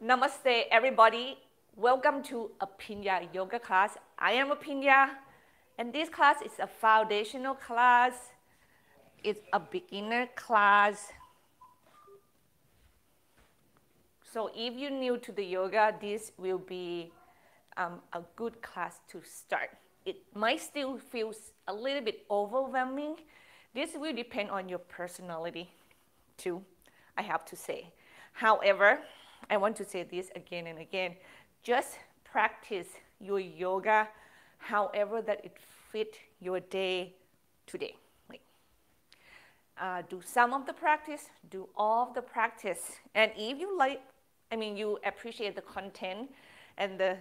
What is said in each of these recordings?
Namaste, everybody. Welcome to Aphinya yoga class. I am Aphinya, and this class is a foundational class. It's a beginner class. So if you're new to the yoga, this will be a good class to start. It might still feel a little bit overwhelming. This will depend on your personality too, I have to say. However, I want to say this again and again. Just practice your yoga however that it fit your day today. Do some of the practice, do all of the practice. And if you you appreciate the content and the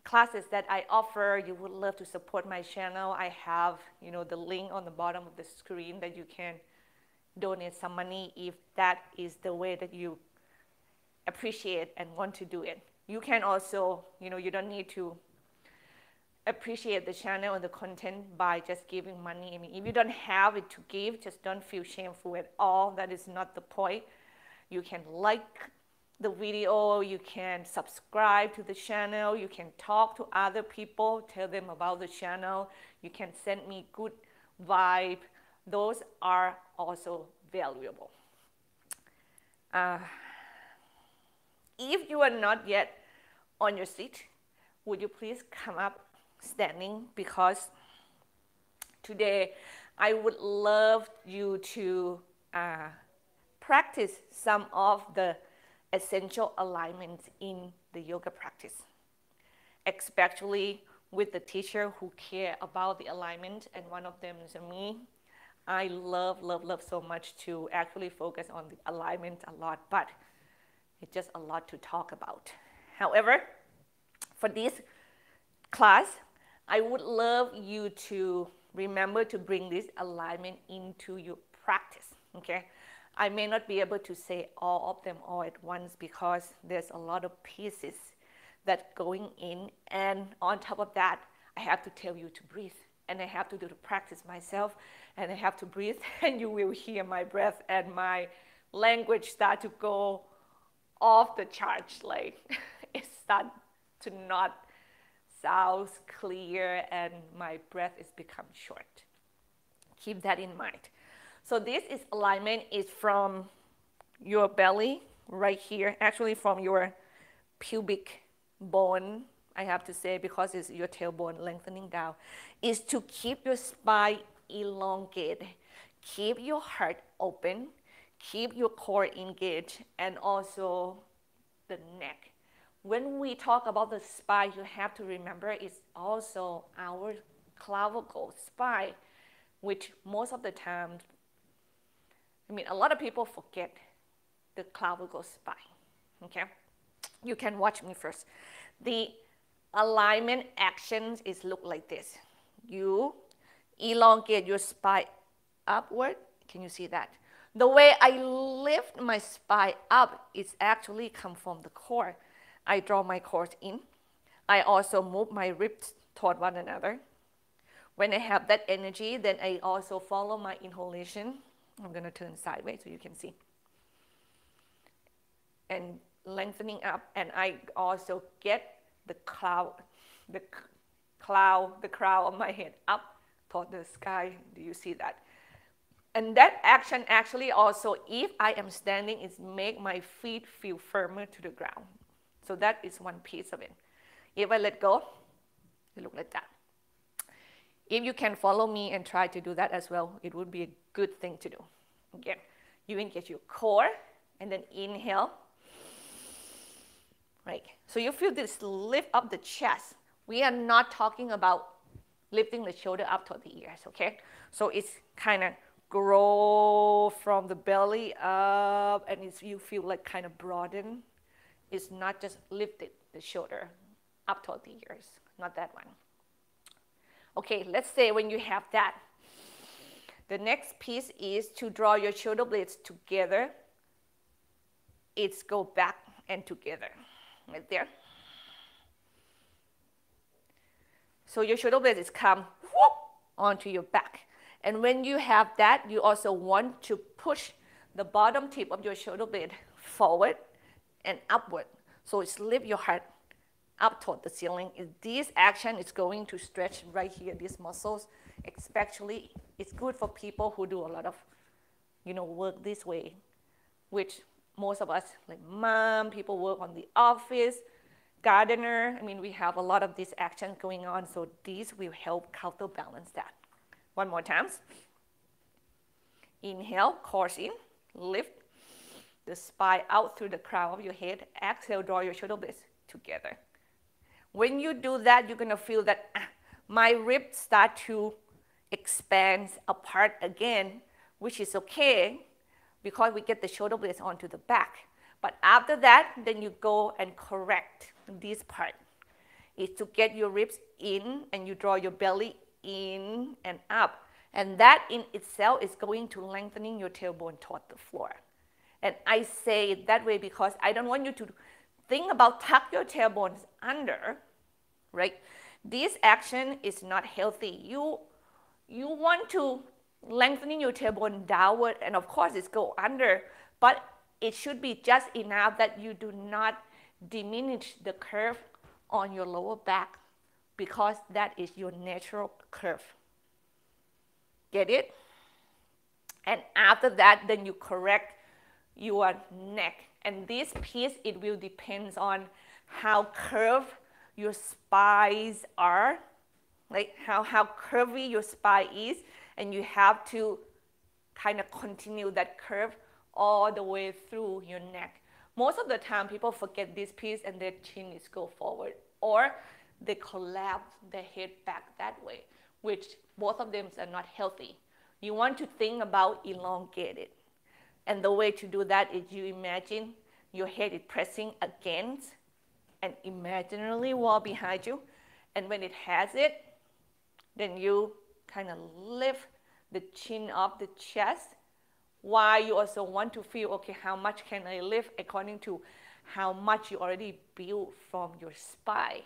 classes that I offer, you would love to support my channel, I have, the link on the bottom of the screen that you can donate some money if that is the way that you appreciate and want to do it. You can also, you don't need to appreciate the channel and the content by just giving money. If you don't have it to give, just don't feel shameful at all. That is not the point. You can like the video, you can subscribe to the channel, you can talk to other people, tell them about the channel, you can send me good vibe. Those are also valuable. If you are not yet on your seat, would you please come up standing, because today I would love you to practice some of the essential alignments in the yoga practice, especially with the teacher who care about the alignment, and one of them is me. I love so much to actually focus on the alignment a lot, but it's just a lot to talk about. However, for this class, I would love you to remember to bring this alignment into your practice, okay? I may not be able to say all of them all at once because there's a lot of pieces that going in, and on top of that, I have to tell you to breathe, and I have to do the practice myself, and I have to breathe, and you will hear my breath and my language start to go off the charts, like it starts to not sound clear and my breath is become short. Keep that in mind. So this is alignment is from your belly right here, actually from your pubic bone, I have to say, because it's your tailbone lengthening down, is to keep your spine elongated, keep your heart open, keep your core engaged, and also the neck. When we talk about the spine, you have to remember it's also our clavicle spine, which most of the time, a lot of people forget the clavicle spine, okay? You can watch me first. The alignment actions is look like this. You elongate your spine upward. Can you see that? The way I lift my spine up is actually come from the core. I draw my core in. I also move my ribs toward one another. When I have that energy, then I also follow my inhalation. I'm going to turn sideways so you can see. And lengthening up, and I also get the crown of my head up toward the sky. Do you see that? And that action actually also, if I am standing, is make my feet feel firmer to the ground. So that is one piece of it. If I let go, it look like that. If you can follow me and try to do that as well, it would be a good thing to do. Again, you engage your core, and then inhale. Right. So you feel this lift up the chest. We are not talking about lifting the shoulder up toward the ears, okay? So it's kind of grow from the belly up, and you feel like kind of broaden. It's not just lifted the shoulder up toward the ears, not that one. Okay, let's say when you have that, the next piece is to draw your shoulder blades together. It's go back and together, right there. So your shoulder blades is come whoop, onto your back. And when you have that, you also want to push the bottom tip of your shoulder blade forward and upward. So it's lift your heart up toward the ceiling. This action is going to stretch right here, these muscles. Especially, it's good for people who do a lot of, work this way, which most of us, like mom, people work on the office, gardener. We have a lot of these actions going on, so these will help counterbalance that. One more time. Inhale, chorus in, lift the spine out through the crown of your head. Exhale, draw your shoulder blades together. When you do that, you're going to feel that my ribs start to expand apart again, which is okay because we get the shoulder blades onto the back. But after that, then you go and correct this part. Is to get your ribs in and you draw your belly in and up. And that in itself is going to lengthening your tailbone toward the floor. And I say it that way because I don't want you to think about tuck your tailbones under, right? This action is not healthy. You want to lengthening your tailbone downward, and of course it's go under, but it should be just enough that you do not diminish the curve on your lower back because that is your natural curve. Get it? And after that, then you correct your neck. And this piece, it will depend on how curved your spines are, like how curvy your spine is, and you have to kind of continue that curve all the way through your neck. Most of the time, people forget this piece and their chin is go forward, or they collapse their head back that way, which both of them are not healthy. You want to think about elongated. And the way to do that is you imagine your head is pressing against an imaginary wall behind you. And when it has it, then you kind of lift the chin off the chest, while you also want to feel, okay, how much can I lift according to how much you already built from your spine.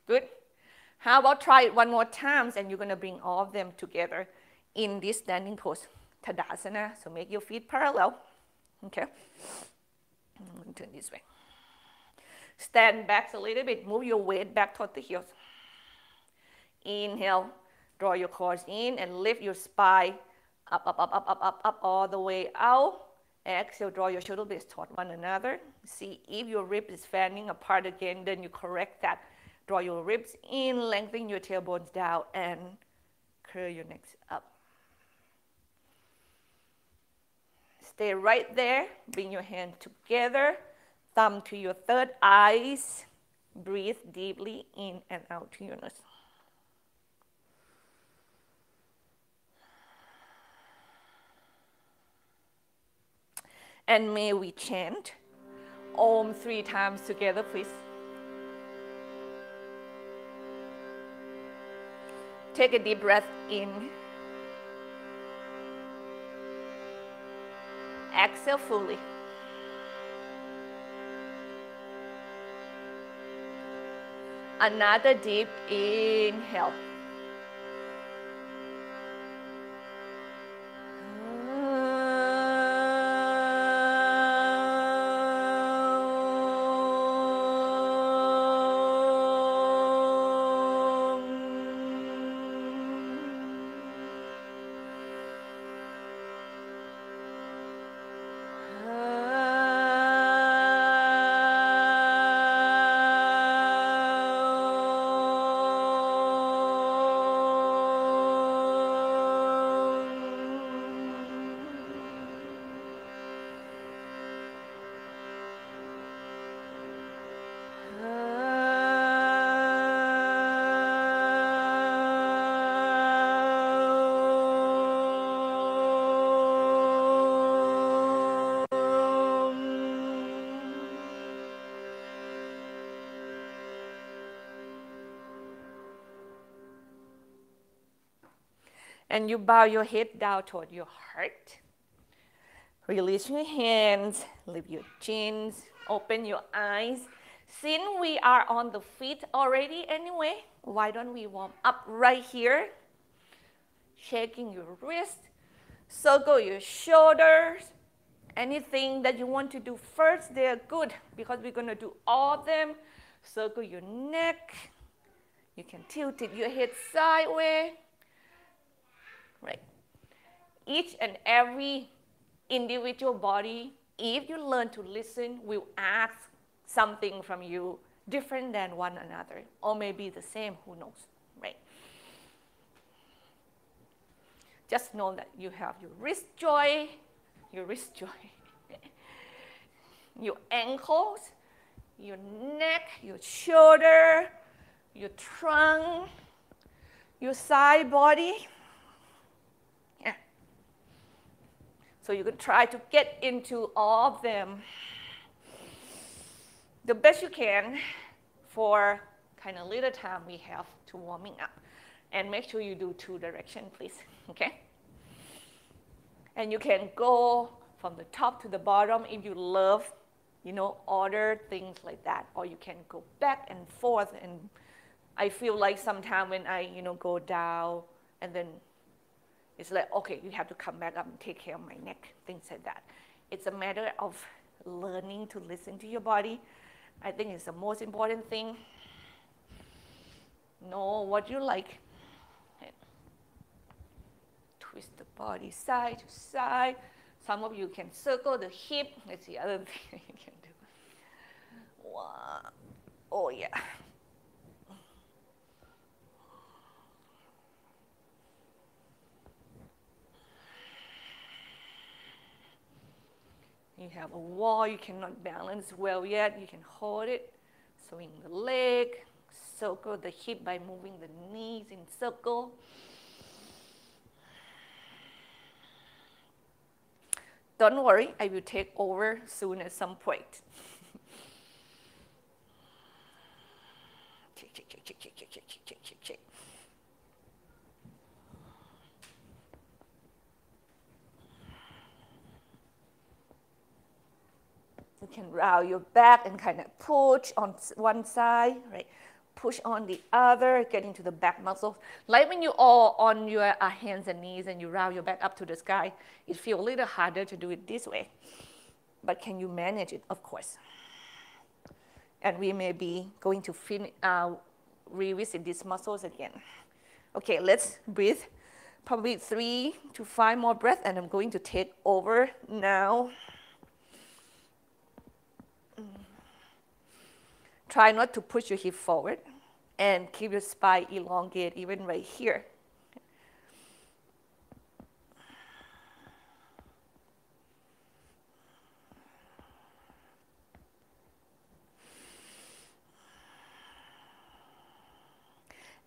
Good? How about try it one more time, and you're going to bring all of them together in this standing pose, Tadasana. So make your feet parallel. Okay? I'm going to turn this way. Stand back a little bit. Move your weight back toward the heels. Inhale. Draw your core in and lift your spine up, up, up, up, up, up, up, all the way out. Exhale, draw your shoulder blades toward one another. See if your ribs is fanning apart again, then you correct that. Draw your ribs in, lengthen your tailbones down, and curl your necks up. Stay right there. Bring your hand together. Thumb to your third eyes. Breathe deeply in and out to your nose. And may we chant Om 3 times together, please. Take a deep breath in. Exhale fully. Another deep inhale. And you bow your head down toward your heart. Release your hands, lift your chins, open your eyes. Since we are on the feet already anyway, why don't we warm up right here? Shaking your wrist, circle your shoulders, Anything that you want to do first, they're good because we're going to do all of them. Circle your neck. You can tilt it your head sideways. Right. Each and every individual body, if you learn to listen, will ask something from you different than one another, or maybe the same, who knows, right? Just know that you have your wrist joint, your ankles, your neck, your shoulder, your trunk, your side body. Yeah. So you can try to get into all of them the best you can for kind of little time we have to warming up. And make sure you do 2 directions, please, okay? And you can go from the top to the bottom if you love, you know, other things like that. Or you can go back and forth. And I feel like sometimes when I, you know, go down and then it's like, okay, you have to come back up and take care of my neck, things like that. It's a matter of learning to listen to your body. I think it's the most important thing. Know what you like. Twist the body side to side. Some of you can circle the hip. That's the other thing you can do. One. Oh, yeah. You have a wall you cannot balance well yet. You can hold it. Swing the leg. Circle the hip by moving the knees in circle. Don't worry, I will take over soon at some point. Check. You can round your back and kind of push on one side, right? Push on the other, get into the back muscles. Like when you are on your hands and knees and you round your back up to the sky, it feels a little harder to do it this way. But can you manage it? Of course. And we may be going to revisit these muscles again. Okay, let's breathe. Probably 3 to 5 more breaths, and I'm going to take over now. Try not to push your hip forward and keep your spine elongated even right here.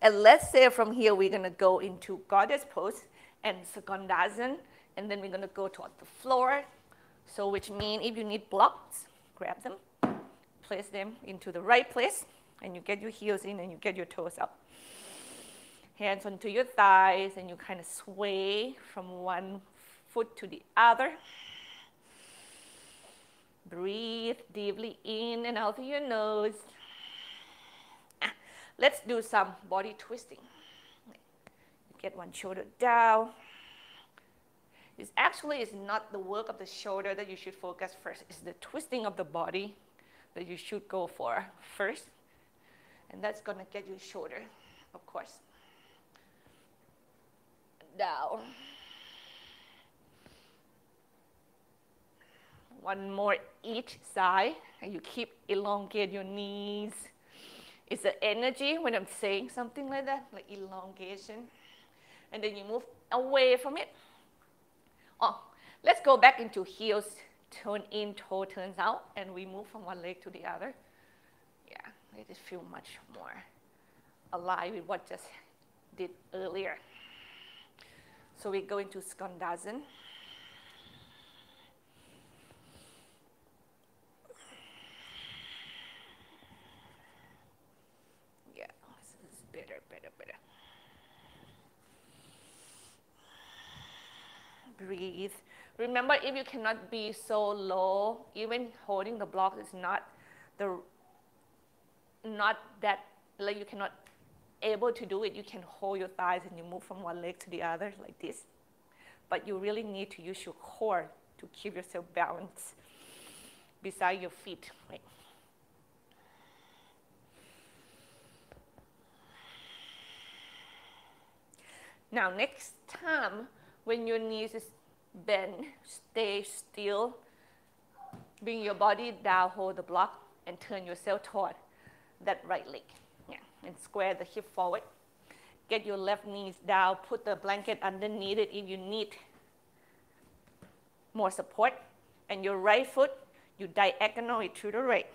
And let's say from here we're going to go into Goddess Pose and Skandasana, and then we're going to go toward the floor. So which means if you need blocks, grab them. Place them into the right place, and you get your heels in and you get your toes up. Hands onto your thighs, and you kind of sway from one foot to the other. Breathe deeply in and out through your nose. Let's do some body twisting. Get one shoulder down. It's not the work of the shoulder that you should focus first. It's the twisting of the body that you should go for first. And that's going to get your shoulder, of course. Down. One more each side. And you keep elongate your knees. It's the energy when I'm saying something like that, like elongation. And then you move away from it. Oh, let's go back into heels. Turn in, toe turns out, and we move from one leg to the other. Yeah, it just feels much more alive with what just did earlier. So we go into Skandasana. Yeah, this is better. Breathe. Remember, if you cannot be so low, even holding the block is not that, like you cannot able to do it. You can hold your thighs and you move from one leg to the other like this. But you really need to use your core to keep yourself balanced beside your feet. Right? Now, next time when your knees is bent, stay still. Bring your body down, hold the block, and turn yourself toward that right leg. Yeah. And square the hip forward. Get your left knees down. Put the blanket underneath it if you need more support. And your right foot, you diagonal it to the right.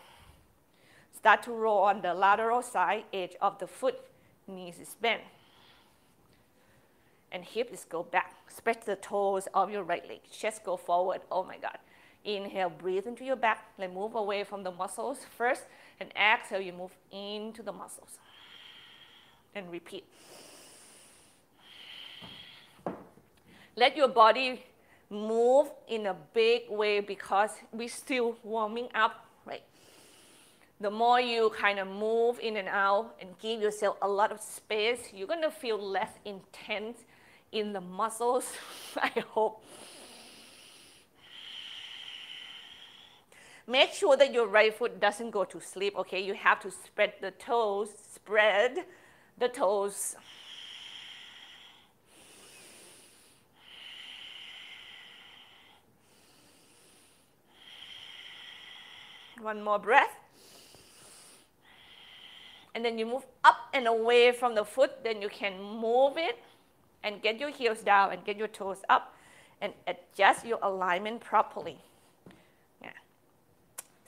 Start to roll on the lateral side edge of the foot. Knees is bent. And hip is go back. Stretch the toes of your right leg. Chest go forward. Oh my God. Inhale, breathe into your back. Then move away from the muscles first. And exhale, you move into the muscles. And repeat. Let your body move in a big way because we're still warming up, right? The more you kind of move in and out and give yourself a lot of space, you're going to feel less intense in the muscles, I hope. Make sure that your right foot doesn't go to sleep, okay? You have to spread the toes, spread the toes. One more breath. And then you move up and away from the foot. Then you can move it and get your heels down and get your toes up and adjust your alignment properly. Yeah.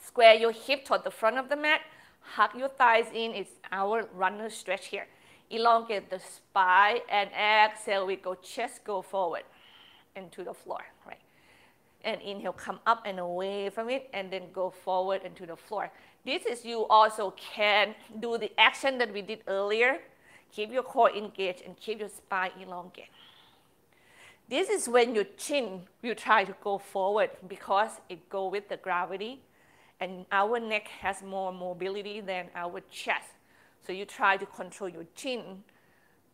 Square your hip toward the front of the mat. Hug your thighs in. It's our runner stretch here. Elongate the spine and exhale. We go chest, go forward into the floor, right? And inhale, come up and away from it, and then go forward into the floor. This is you also can do the action that we did earlier. Keep your core engaged and keep your spine elongated. This is when your chin will try to go forward because it goes with the gravity, and our neck has more mobility than our chest. So you try to control your chin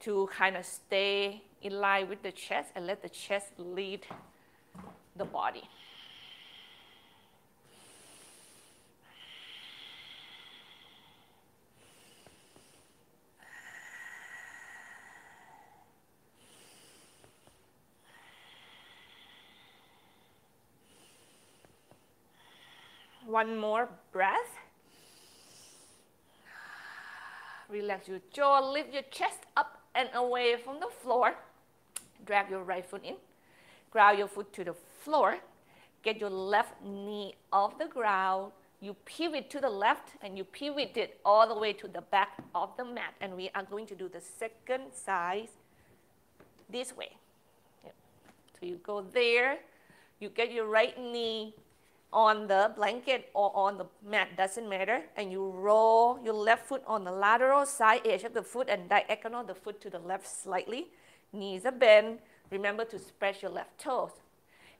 to kind of stay in line with the chest and let the chest lead the body. One more breath. Relax your jaw, lift your chest up and away from the floor. Drag your right foot in. Ground your foot to the floor. Get your left knee off the ground. You pivot to the left and you pivot it all the way to the back of the mat. And we are going to do the second side this way. Yep. So you go there. You get your right knee on the blanket or on the mat, doesn't matter. And you roll your left foot on the lateral side edge of the foot and diagonal the foot to the left slightly. Knees are bent. Remember to spread your left toes.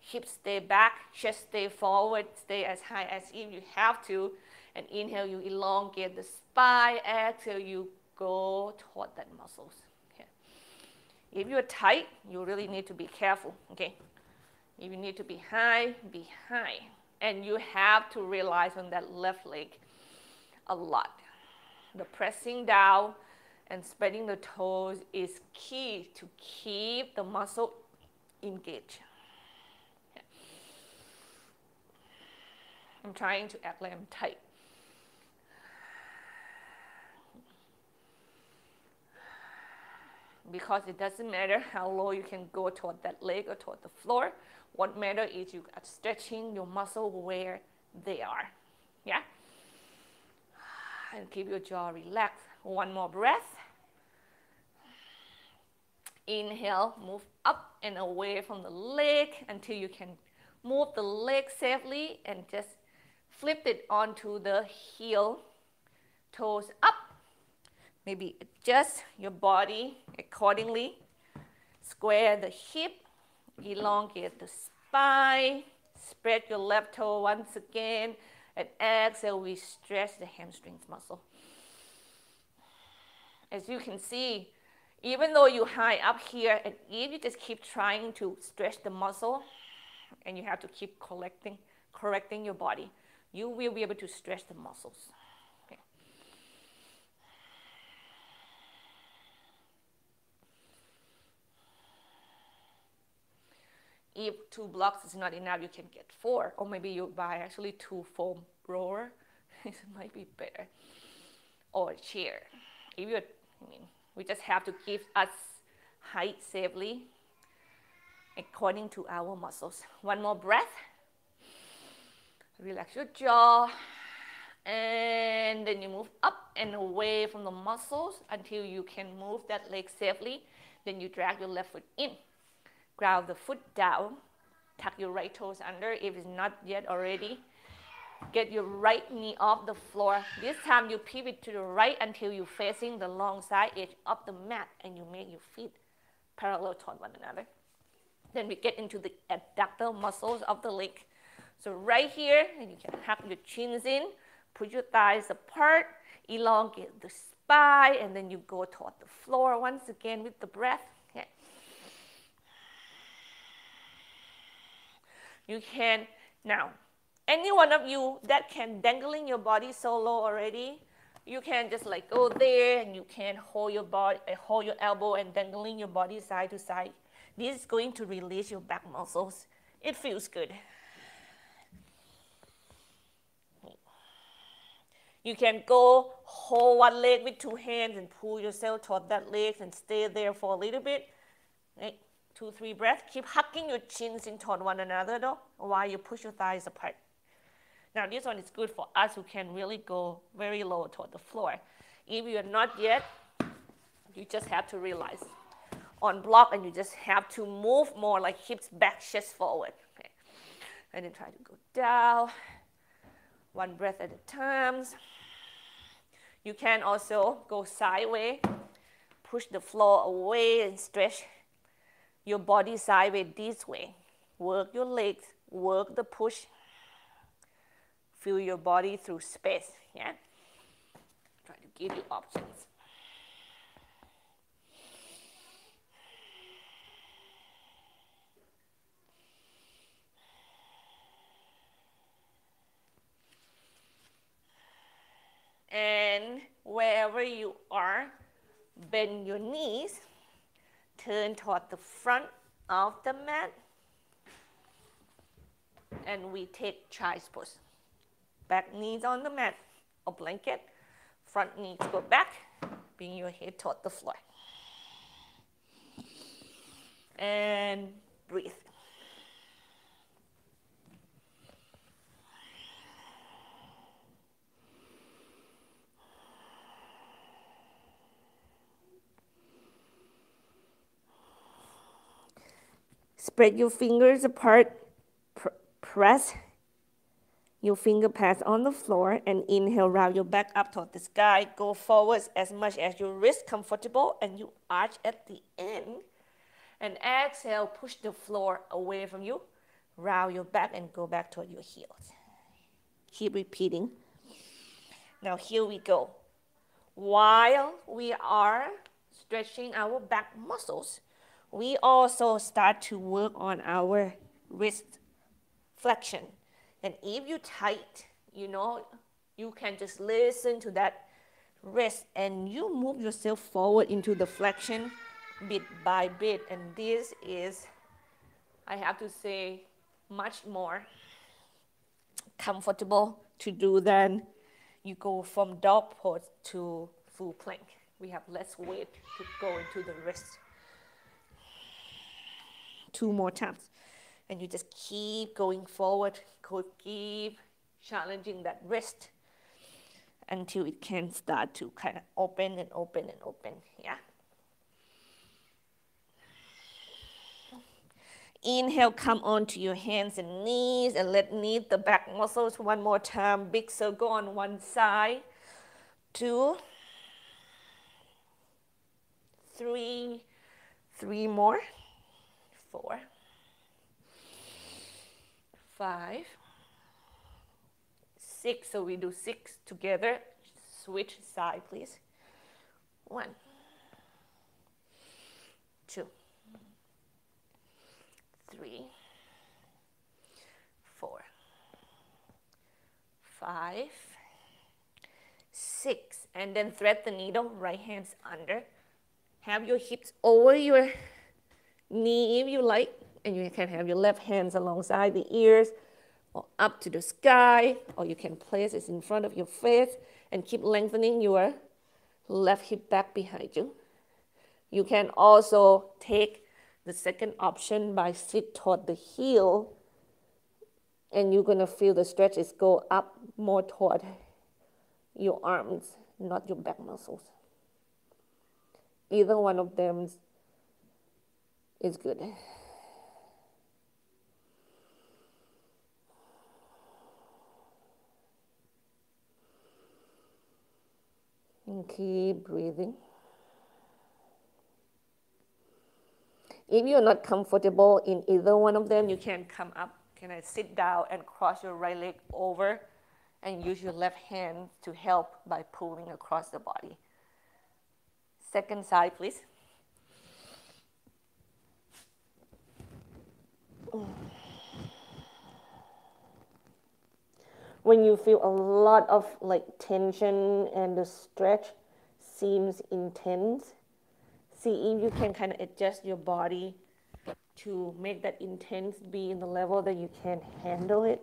Hips stay back, chest stay forward, stay as high as if you have to. And inhale, you elongate the spine. Exhale, you go toward that muscles. Okay. If you're tight, you really need to be careful. Okay. If you need to be high, be high. And you have to realize on that left leg a lot. The pressing down and spreading the toes is key to keep the muscle engaged. Yeah. I'm trying to act like I'm tight. Because it doesn't matter how low you can go toward that leg or toward the floor. What matters is you are stretching your muscle where they are. Yeah? And keep your jaw relaxed. One more breath. Inhale, move up and away from the leg until you can move the leg safely and just flip it onto the heel, toes up. Maybe adjust your body accordingly. Square the hip, elongate the spine, spread your left toe once again, and exhale, we stretch the hamstrings muscle. As you can see, even though you're high up here, and if you just keep trying to stretch the muscle, And you have to keep correcting your body. You will be able to stretch the muscles. Okay. If 2 blocks is not enough, you can get 4, or maybe you buy actually 2 foam roller. It might be better. Or a chair. If you're, we just have to give us height safely according to our muscles. One more breath. Relax your jaw. And then you move up and away from the muscles until you can move that leg safely. Then you drag your left foot in. Ground the foot down. Tuck your right toes under if it's not yet already. Get your right knee off the floor. This time you pivot to the right until you're facing the long side edge of the mat and you make your feet parallel toward one another. Then we get into the adductor muscles of the leg. So right here, and you can hug your chins in, put your thighs apart, elongate the spine, and then you go toward the floor once again with the breath. Okay. You can, now, any one of you that can dangling your body so low already, you can just like go there and you can hold your body, hold your elbow and dangling your body side to side. This is going to release your back muscles. It feels good. You can go hold one leg with 2 hands and pull yourself toward that leg and stay there for a little bit. Right? 2, 3 breaths. Keep hugging your chins in toward one another though, while you push your thighs apart. Now this one is good for us who can really go very low toward the floor. If you are not yet, you just have to realize on block and you just have to move more like hips back, chest forward. Okay. And then try to go down. 1 breath at a time. You can also go sideways, push the floor away and stretch your body sideways this way. Work your legs, work the push. Feel your body through space, yeah? Try to give you options. And wherever you are, bend your knees, turn toward the front of the mat, and we take child's pose. Back knees on the mat or blanket, front knees go back, bring your head toward the floor. And breathe. Spread your fingers apart, press your finger pads on the floor, and inhale, round your back up toward the sky. Go forwards as much as your wrist comfortable, and you arch at the end. And exhale, push the floor away from you. Round your back and go back toward your heels. Keep repeating. Now here we go. While we are stretching our back muscles, we also start to work on our wrist flexion. And if you tight, you can just listen to that wrist and you move yourself forward into the flexion bit by bit. And this is, I have to say, much more comfortable to do than you go from dog pose to full plank. We have less weight to go into the wrist. 2 more times. And you just keep going forward, keep challenging that wrist until it can start to kind of open and open and open, yeah? Inhale, come onto your hands and knees and let knead the back muscles 1 more time. Big circle on one side. 2, 3, 3 more. 4, 5, 6. So we do 6 together. Switch side, please. 1, 2, 3, 5, 6, and then thread the needle, right hands under. Have your hips over your knee if you like, and you can have your left hands alongside the ears or up to the sky, or you can place it in front of your face and keep lengthening your left hip back behind you. You can also take the second option by sit toward the heel, and you're going to feel the stretches go up more toward your arms, not your back muscles. Either one of them is good. And keep breathing. If you're not comfortable in either one of them, you can come up. Can I sit down and cross your right leg over and use your left hand to help by pulling across the body. Second side, please. When you feel a lot of tension and the stretch seems intense, see if you can kind of adjust your body to make that intense be in the level that you can handle it.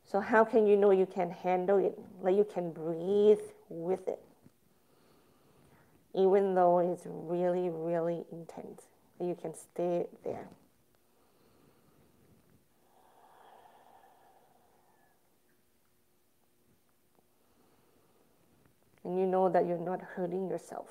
So how can you know you can handle it? Like you can breathe with it, even though it's really, really intense. You can stay there. And you know that you're not hurting yourself.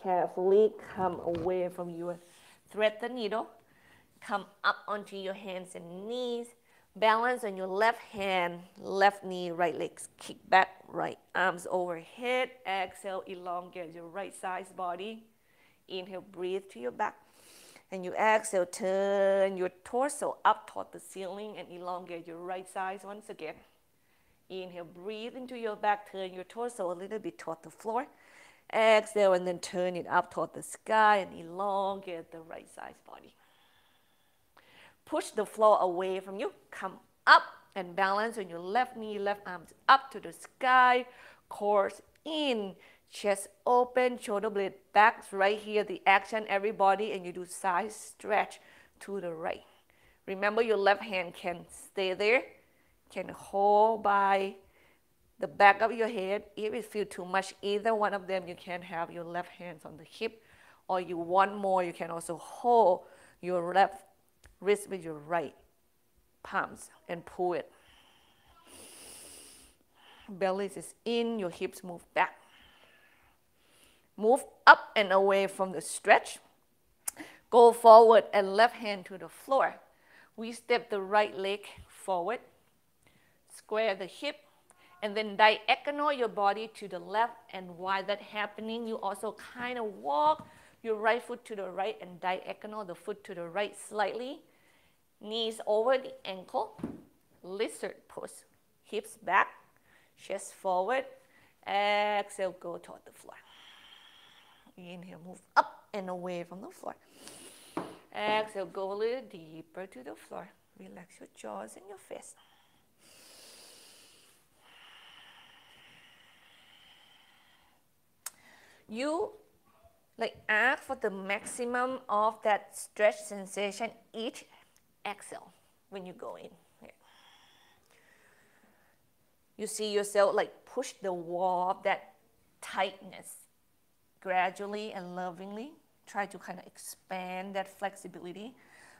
Carefully come away from your thread the needle. Come up onto your hands and knees. Balance on your left hand, left knee, right legs. Kick back, right arms overhead. Exhale, elongate your right side body. Inhale, breathe to your back. And you exhale, turn your torso up toward the ceiling and elongate your right side once again. Inhale, breathe into your back. Turn your torso a little bit toward the floor. Exhale and then turn it up toward the sky and elongate the right side body. Push the floor away from you. Come up and balance on your left knee, left arms up to the sky. Core in, chest open, shoulder blade back. Right here, the action, everybody, and you do side stretch to the right. Remember, your left hand can stay there, can hold by the back of your head. If it feels too much, either one of them, you can have your left hands on the hip, or you want more, you can also hold your left wrist with your right palms and pull it. Belly is in, your hips move back. Move up and away from the stretch. Go forward and left hand to the floor. We step the right leg forward, square the hip, and then diagonal your body to the left. And while that's happening, you also kind of walk your right foot to the right and diagonal the foot to the right slightly. Knees over the ankle, lizard pose. Hips back, chest forward. Exhale, go toward the floor. Inhale, move up and away from the floor. Exhale, go a little deeper to the floor. Relax your jaws and your face. You ask for the maximum of that stretch sensation each exhale when you go in. Yeah. You see yourself push the wall of that tightness gradually and lovingly. Try to kind of expand that flexibility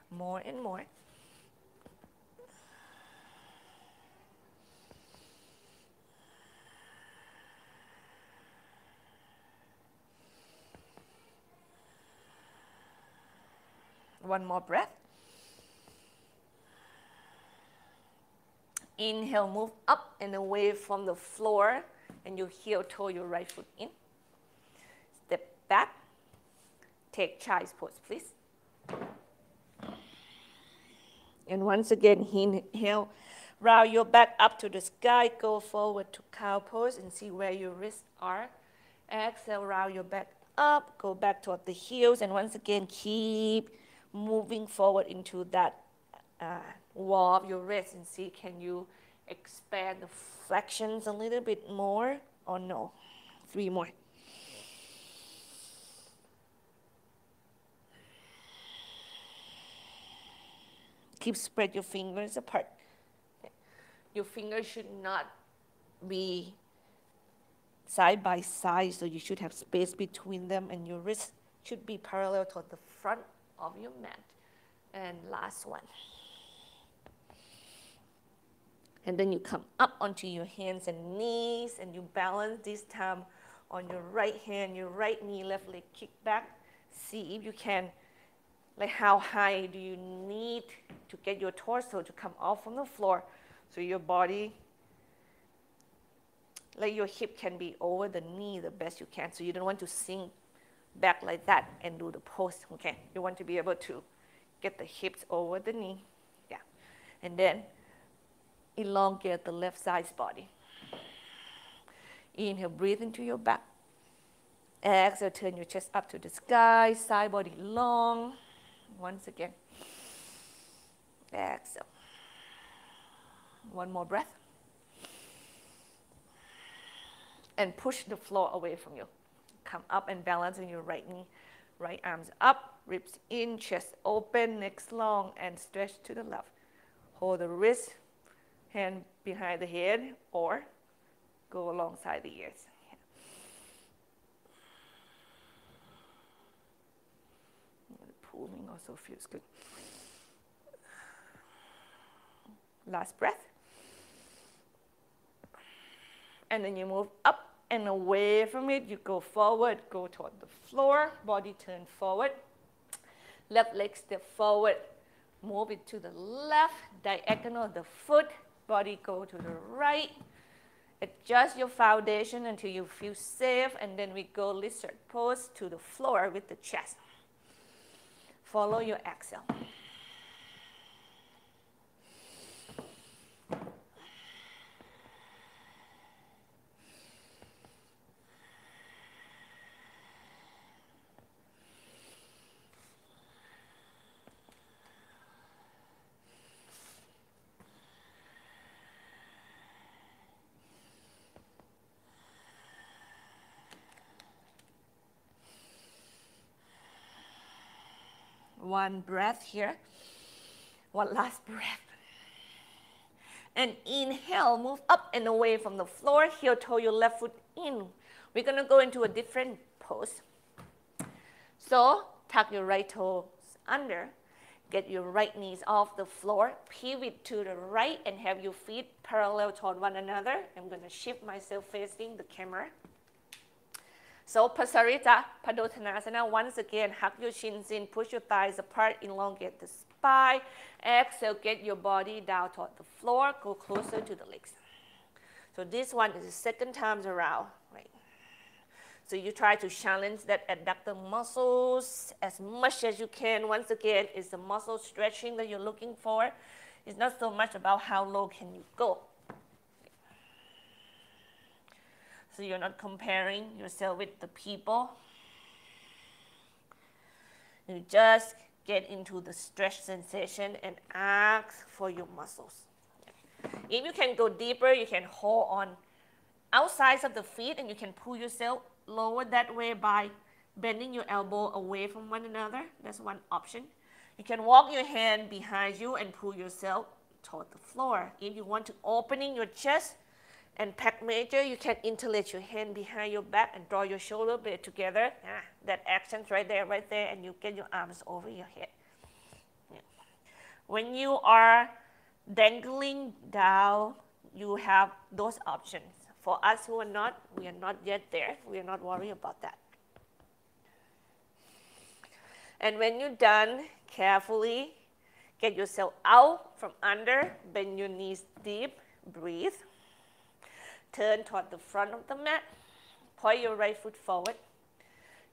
more and more. One more breath. Inhale, move up and away from the floor. and you heel toe your right foot in. Step back. Take child's pose, please. And once again, inhale, round your back up to the sky, go forward to cow pose and see where your wrists are. Exhale, round your back up, go back toward the heels, and once again, keep moving forward into that wall of your wrist and see, can you expand the flexions a little bit more or no? 3 more. Keep spread your fingers apart. Your fingers should not be side by side, so you should have space between them, and your wrist should be parallel toward the front of your mat. And last one. And then you come up onto your hands and knees, and you balance this time on your right hand, your right knee, left leg kick back. See if you can, like how high do you need to get your torso to come off from the floor, so your body, like your hip can be over the knee the best you can. So you don't want to sink back like that and do the pose, okay? You want to be able to get the hips over the knee, yeah. And then elongate the left side's body. Inhale, breathe into your back. Exhale, turn your chest up to the sky, side body long. Once again. Exhale. One more breath. And push the floor away from you. Come up and balance on your right knee. Right arms up, ribs in, chest open, neck long, and stretch to the left. Hold the wrist, hand behind the head, or go alongside the ears. The pulling also feels good. Last breath. And then you move up and away from it. You go forward, go toward the floor, body turn forward. Left leg step forward, move it to the left, diagonal the foot, body go to the right. Adjust your foundation until you feel safe, and then we go lizard pose to the floor with the chest. Follow your exhale. One breath here. One last breath. And inhale, move up and away from the floor. Heel toe your left foot in. We're going to go into a different pose. So tuck your right toes under. Get your right knees off the floor. Pivot to the right and have your feet parallel toward one another. I'm going to shift myself facing the camera. So Pasarita, Padottanasana, once again, hug your shins in, push your thighs apart, elongate the spine. Exhale, get your body down toward the floor, go closer to the legs. So this one is the second time around, right? So you try to challenge that adductor muscles as much as you can. Once again, it's the muscle stretching that you're looking for. It's not so much about how low can you go. So you're not comparing yourself with the people. You just get into the stretch sensation and ask for your muscles. If you can go deeper, you can hold on outsides of the feet and you can pull yourself lower that way by bending your elbow away from one another. That's one option. You can walk your hand behind you and pull yourself toward the floor. If you want to opening your chest and pack major, you can interlace your hand behind your back and draw your shoulder blade together. That action's right there, and you get your arms over your head. Yeah. When you are dangling down, you have those options. For us who are not, we are not yet there. We are not worried about that. And when you're done, carefully get yourself out from under, bend your knees deep, breathe. Turn toward the front of the mat. Point your right foot forward.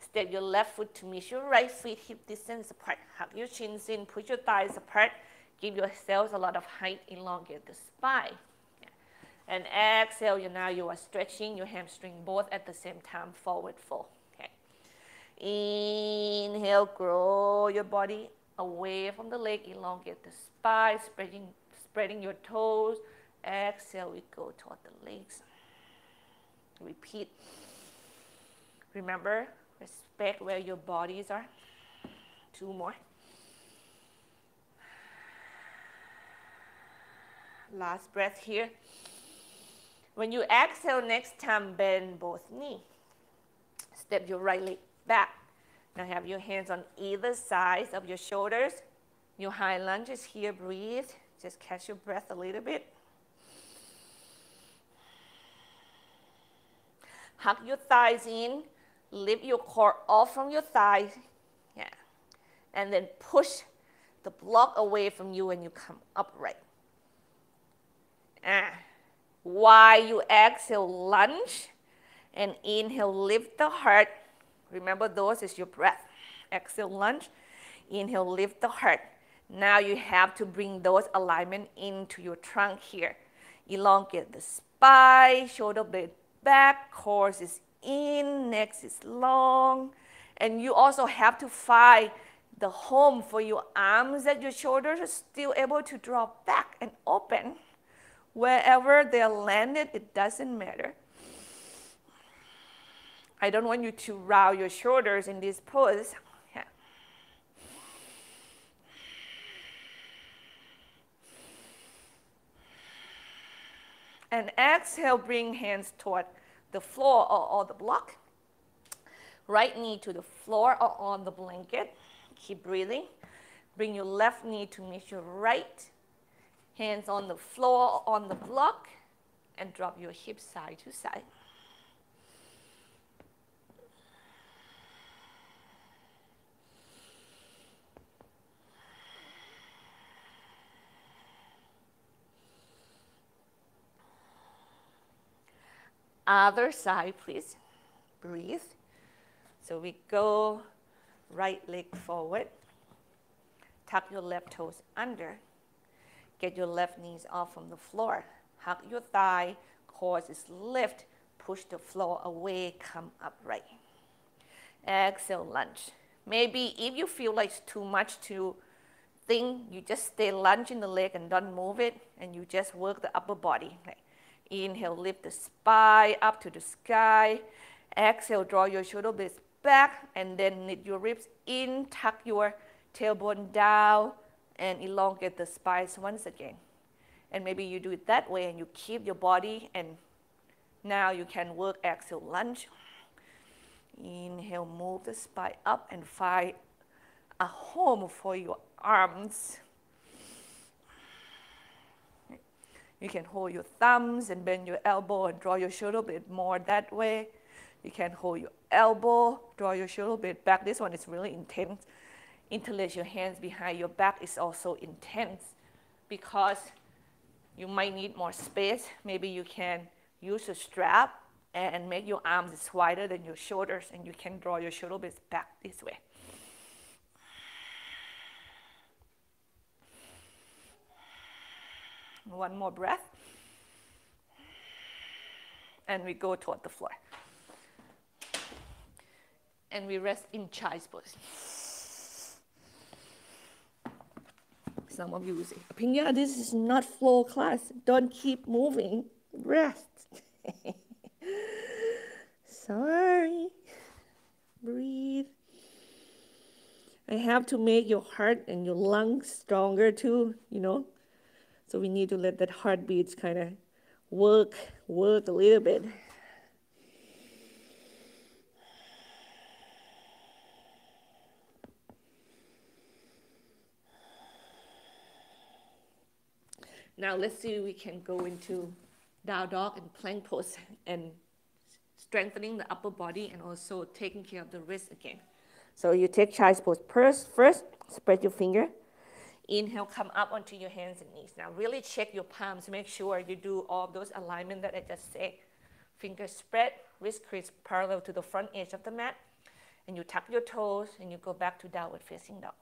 Step your left foot to meet your right feet hip distance apart. Hug your shins in, push your thighs apart. Give yourselves a lot of height, elongate the spine. And exhale, now you are stretching your hamstring both at the same time, forward fold. Okay. Inhale, grow your body away from the leg, elongate the spine, spreading your toes. Exhale, we go toward the legs. Repeat. Remember, respect where your bodies are. 2 more. Last breath here. When you exhale next time, bend both knees. Step your right leg back. Now have your hands on either side of your shoulders. Your high lunge is here. Breathe. Just catch your breath a little bit. Hug your thighs in. Lift your core off from your thighs. Yeah. And then push the block away from you and you come upright. While you exhale, lunge, and inhale, lift the heart. Remember, those is your breath. Exhale, lunge. Inhale, lift the heart. Now you have to bring those alignment into your trunk here. Elongate the spine, shoulder blade back, core is in, neck is long. And you also have to find the home for your arms, that your shoulders are still able to drop back and open. Wherever they're landed, it doesn't matter. I don't want you to round your shoulders in this pose. Yeah. And exhale, bring hands toward the floor or the block. Right knee to the floor or on the blanket. Keep breathing. Bring your left knee to meet your right. Hands on the floor or on the block. And drop your hips side to side. Other side, please. Breathe. So we go right leg forward. Tuck your left toes under. Get your left knees off from the floor. Hug your thigh. Core is lift. Push the floor away. Come upright. Exhale, lunge. Maybe if you feel like it's too much to think, you just stay lunge in the leg and don't move it. And you just work the upper body. Okay. Inhale, lift the spine up to the sky. Exhale, draw your shoulder blades back and then knit your ribs in. Tuck your tailbone down and elongate the spine once again. And maybe you do it that way and you keep your body, and now you can work exhale, lunge. Inhale, move the spine up and find a home for your arms. You can hold your thumbs and bend your elbow and draw your shoulder blade more that way. You can hold your elbow, draw your shoulder blade back. This one is really intense. Interlace your hands behind your back is also intense because you might need more space. Maybe you can use a strap and make your arms wider than your shoulders, and you can draw your shoulder blades back this way. One more breath. And we go toward the floor. And we rest in child's pose. Some of you will say, Aphinya, this is not floor class. Don't keep moving. Rest. Sorry. Breathe. I have to make your heart and your lungs stronger too, you know. So we need to let that heartbeats kind of work a little bit. Now let's see if we can go into down dog and plank pose and strengthening the upper body and also taking care of the wrist again. So you take child's pose first, spread your finger. Inhale, come up onto your hands and knees. Now really check your palms. Make sure you do all of those alignments that I just said. Fingers spread, wrist crease parallel to the front edge of the mat. And you tuck your toes and you go back to downward facing dog.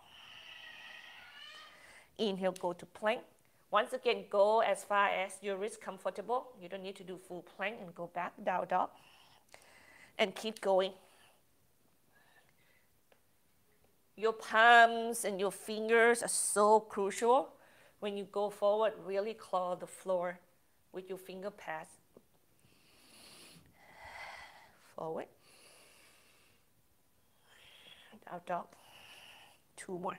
Inhale, go to plank. Once again, go as far as your wrist comfortable. You don't need to do full plank, and go back, down dog. And keep going. Your palms and your fingers are so crucial. When you go forward, really claw the floor with your finger pads. Forward. Down dog. 2 more.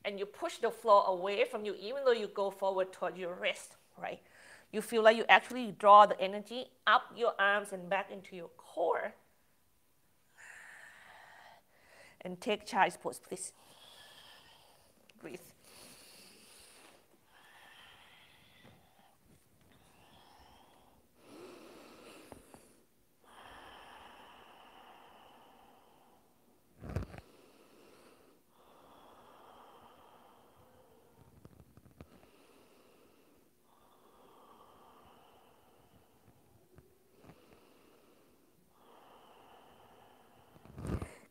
And you push the floor away from you, even though you go forward toward your wrist, right? You feel like you actually draw the energy up your arms and back into your core. And take child's pose, please. Breathe.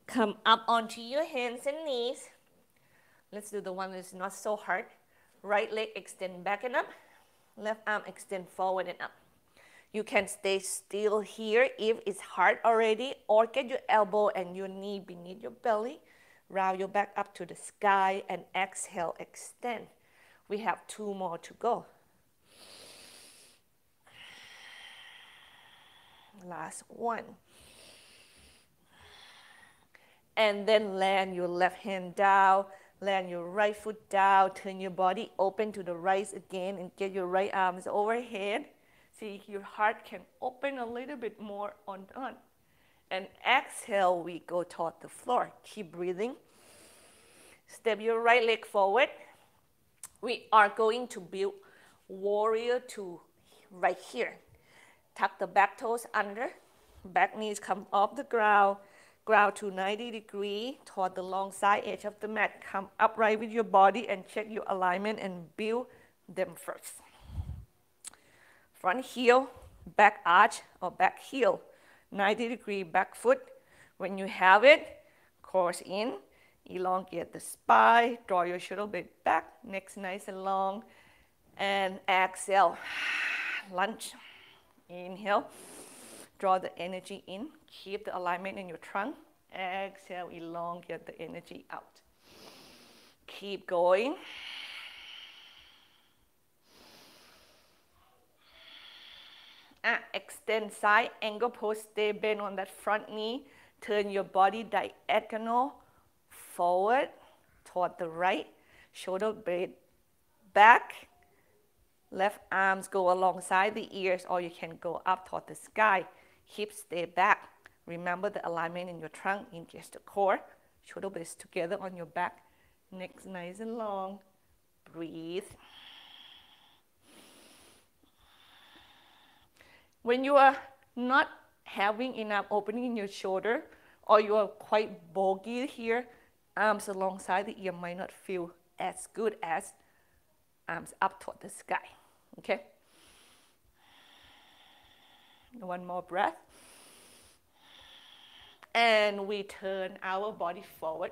Come up onto your hands and knees. Let's do the one that's not so hard. Right leg extend back and up. Left arm extend forward and up. You can stay still here if it's hard already, or get your elbow and your knee beneath your belly. Round your back up to the sky and exhale, extend. We have 2 more to go. Last one. And then land your left hand down, land your right foot down, turn your body open to the right again, and get your right arms overhead. See, your heart can open a little bit more on. And exhale, we go toward the floor. Keep breathing. Step your right leg forward. We are going to build warrior 2 right here. Tuck the back toes under, back knees come off the ground. Ground to 90 degrees toward the long side edge of the mat. Come upright with your body and check your alignment and build them first. Front heel, back arch or back heel. 90-degree back foot. When you have it, cross in, elongate the spine, draw your shoulder blade back, neck nice and long, and exhale, lunge. Inhale, draw the energy in, keep the alignment in your trunk. Exhale, elongate the energy out. Keep going. Extend side angle pose, stay bent on that front knee. Turn your body diagonal forward toward the right. Shoulder blade back. Left arms go alongside the ears, or you can go up toward the sky. Hips stay back. Remember the alignment in your trunk, engage the core. Shoulder blades together on your back. Neck nice and long. Breathe. When you are not having enough opening in your shoulder, or you are quite bulky here, arms alongside the ear might not feel as good as arms up toward the sky. Okay? One more breath. And we turn our body forward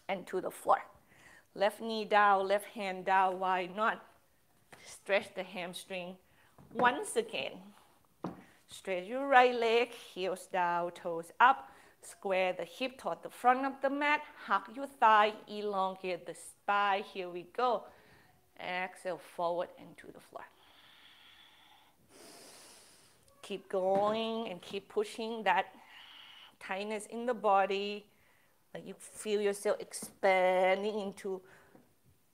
and to the floor. Left knee down, left hand down. Why not? Stretch the hamstring once again. Stretch your right leg, heels down, toes up. Square the hip toward the front of the mat. Hug your thigh, elongate the spine. Here we go. Exhale, forward and to the floor. Keep going and keep pushing that tightness in the body. Like you feel yourself expanding into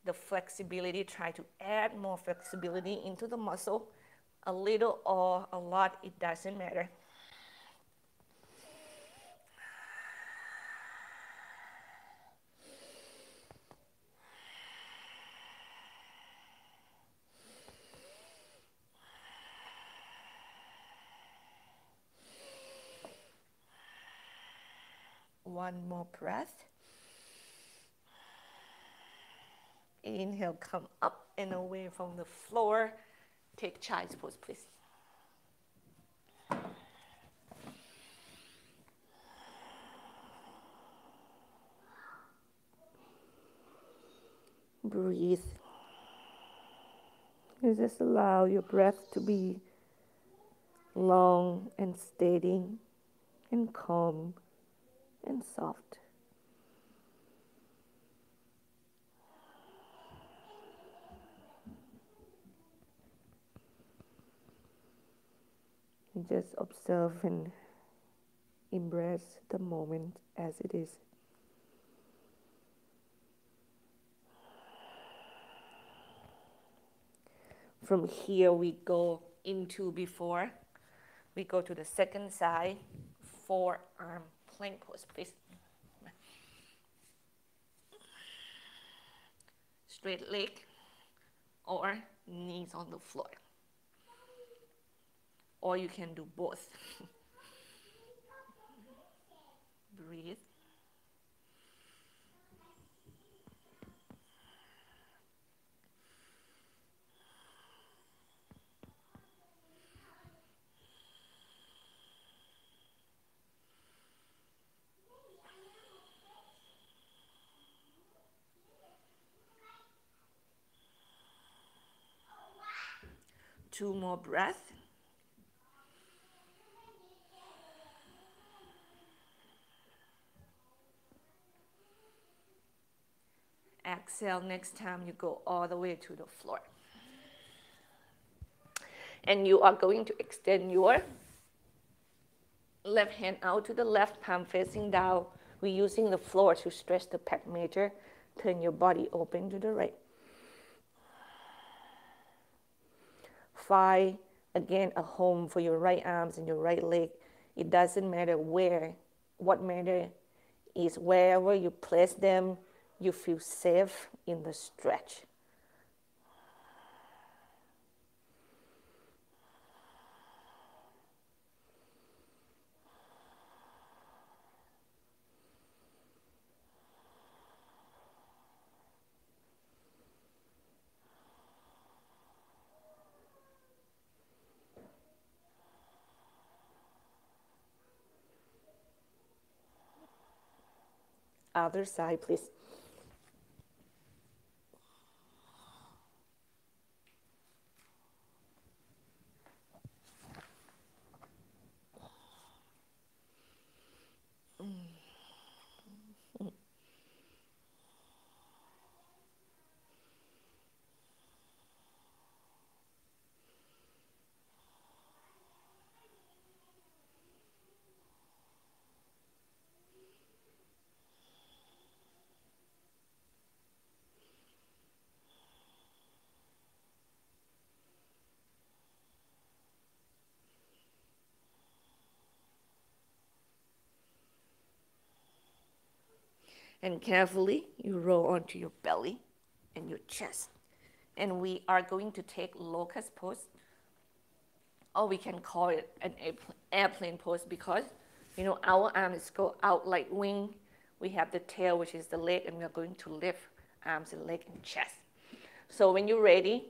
the flexibility. Try to add more flexibility into the muscle. A little or a lot, it doesn't matter. One more breath. Inhale, come up and away from the floor. Take child's pose, please. Breathe. And just allow your breath to be long and steady and calm and soft. And just observe and embrace the moment as it is. From here we go into before. We go to the second side, forearm plank pose, please. Straight leg or knees on the floor. Or you can do both. Breathe. Two more breaths. Exhale next time you go all the way to the floor. And you are going to extend your left hand out to the left, palm facing down. We're using the floor to stretch the pec major. Turn your body open to the right. Find, again, a home for your right arms and your right leg. It doesn't matter where. What matters is wherever you place them, you feel safe in the stretch. Other side, please. And carefully, you roll onto your belly and your chest. And we are going to take Locust Pose, or we can call it an airplane pose, because, you know, our arms go out like wing. We have the tail, which is the leg, and we are going to lift arms and leg and chest. So when you're ready,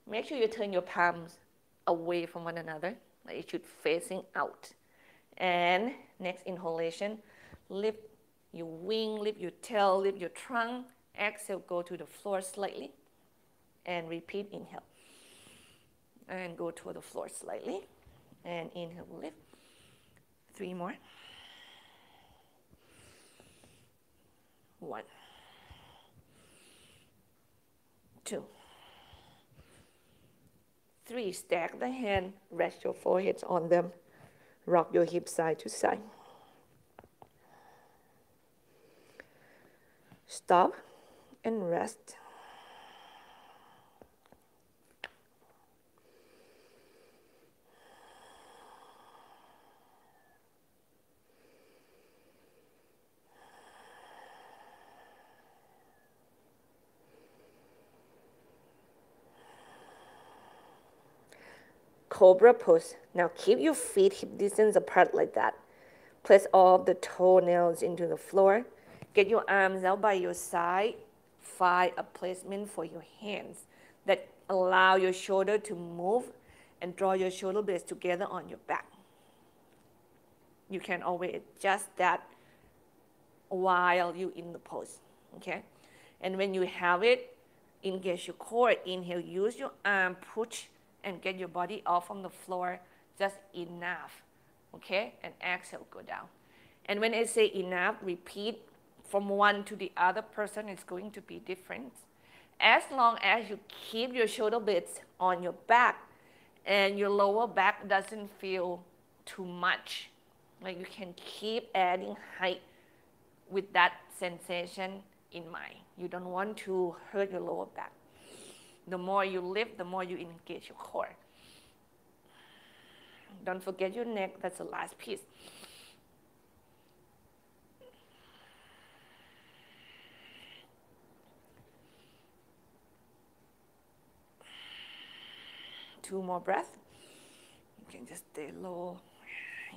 make sure you turn your palms away from one another, like it should facing out. And next inhalation, lift your wing, lift your tail, lift your trunk. Exhale, go to the floor slightly. And repeat, inhale. And go to the floor slightly. And inhale, lift. 3 more. 1. 2. 3. Stack the hand, rest your foreheads on them. Rock your hips side to side. Stop and rest. Cobra Pose. Now keep your feet hip distance apart like that. Place all of the toenails into the floor. Get your arms out by your side. Find a placement for your hands that allow your shoulder to move and draw your shoulder blades together on your back. You can always adjust that while you're in the pose, okay? And when you have it, Engage your core. Inhale, use your arm, push, and get your body off from the floor, just enough, okay? And exhale, go down. And when I say enough, repeat from one to the other person, it's going to be different. As long as you keep your shoulder blades on your back and your lower back doesn't feel too much, like you can keep adding height with that sensation in mind. You don't want to hurt your lower back. The more you lift, the more you engage your core. Don't forget your neck, that's the last piece. Two more breaths. You can just stay low.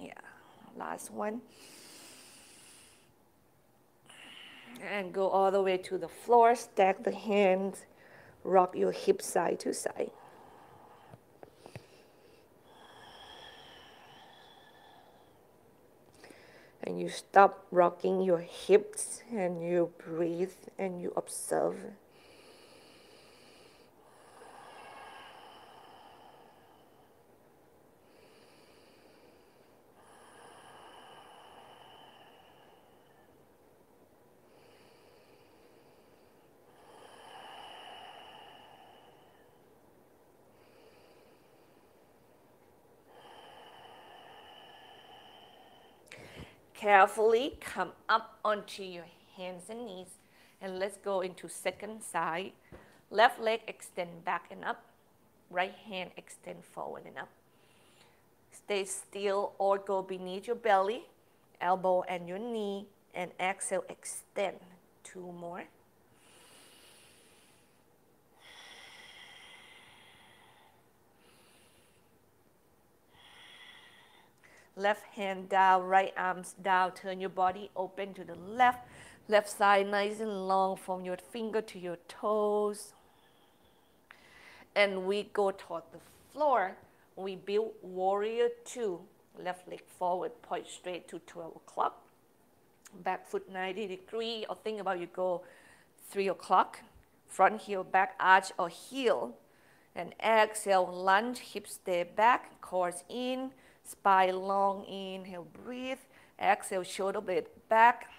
Yeah, last one. And go all the way to the floor. Stack the hands. Rock your hips side to side. And you stop rocking your hips and you breathe and you observe. Carefully come up onto your hands and knees, and let's go into second side. Left leg extend back and up. Right hand extend forward and up. Stay still or go beneath your belly, elbow and your knee, and exhale, extend. Two more. Left hand down, right arms down. Turn your body open to the left. Left side nice and long from your finger to your toes. And we go toward the floor. We build warrior two. Left leg forward, point straight to 12 o'clock. Back foot 90 degrees, or think about you go 3 o'clock. Front heel, back arch or heel. And exhale, lunge, hips stay back, core in. Spine long, inhale, breathe. Exhale, shoulder blade back.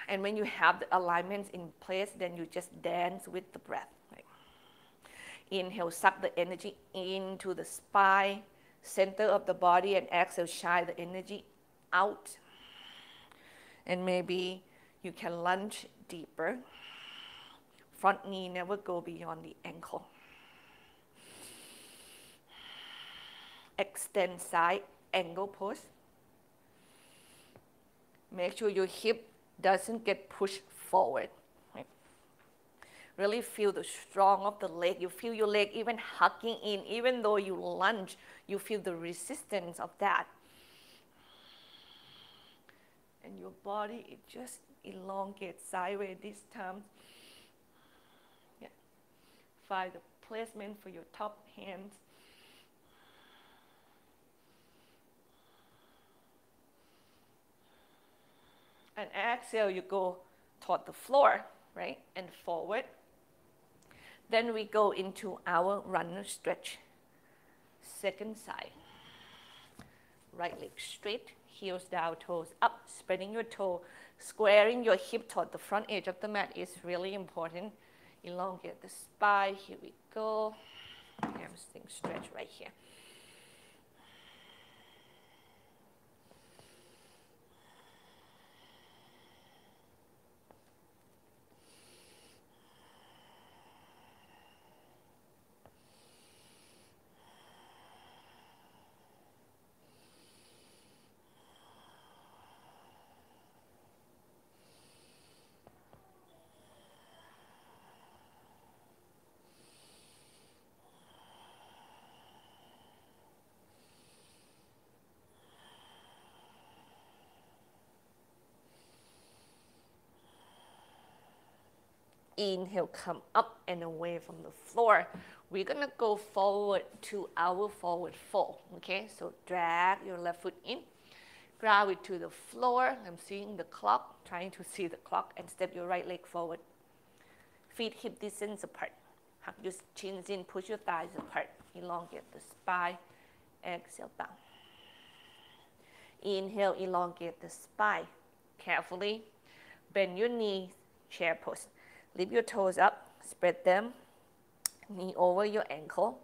And when you have the alignments in place, then you just dance with the breath. Right? Inhale, suck the energy into the spine, center of the body, and exhale, shine the energy out. And maybe you can lunge deeper. Front knee never go beyond the ankle. Extend side angle pose. Make sure your hip doesn't get pushed forward. Right? Really feel the strong of the leg. You feel your leg even hugging in. Even though you lunge, you feel the resistance of that. And your body, it just elongates sideways this time. Yeah. Find the placement for your top hands. And exhale, you go toward the floor, right? And forward. Then we go into our runner stretch. Second side. Right leg straight, heels down, toes up, spreading your toe. Squaring your hip toward the front edge of the mat is really important. Elongate the spine. Here we go. Hamstring stretch right here. Inhale, come up and away from the floor. We're gonna go forward to our forward fold, okay? So drag your left foot in, ground it to the floor. I'm seeing the clock, trying to see the clock, and step your right leg forward. Feet hip distance apart. Hug your chins in, push your thighs apart. Elongate the spine. Exhale down. Inhale, elongate the spine. Carefully bend your knees, chair pose. Lift your toes up, spread them, knee over your ankle.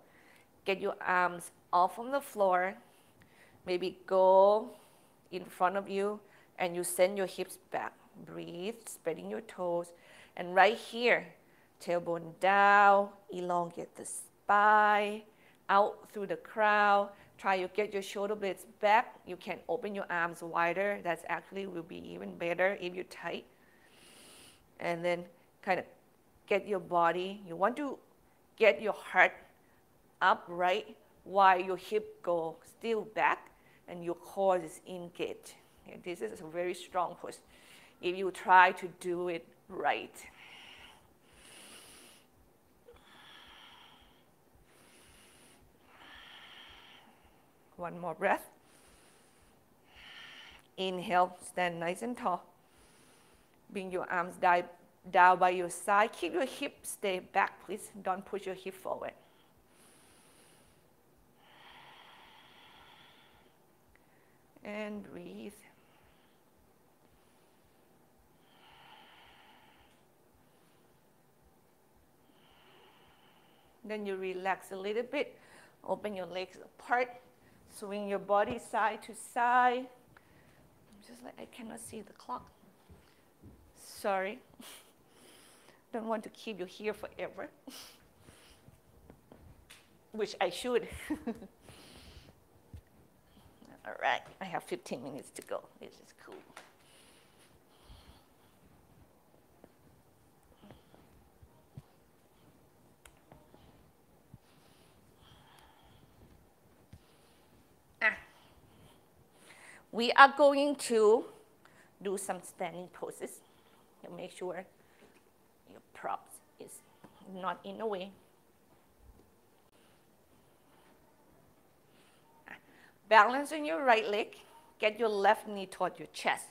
Get your arms off from the floor. Maybe go in front of you and you send your hips back. Breathe, spreading your toes. And right here, tailbone down, elongate the spine, out through the crown. Try to get your shoulder blades back. You can open your arms wider. That's actually will be even better if you're tight. And then kind of get your body. You want to get your heart upright while your hip go still back and your core is engaged. Okay, this is a very strong push if you try to do it right. One more breath. Inhale, stand nice and tall. Bring your arms down by your side. Keep your hip stay back, please. Don't push your hip forward. And breathe. Then you relax a little bit. Open your legs apart. Swing your body side to side. Just like I cannot see the clock. Sorry. Don't want to keep you here forever. Which I should. All right, I have 15 minutes to go. This is cool. We are going to do some standing poses to make sure your props is not in the way. Balance on your right leg. Get your left knee toward your chest.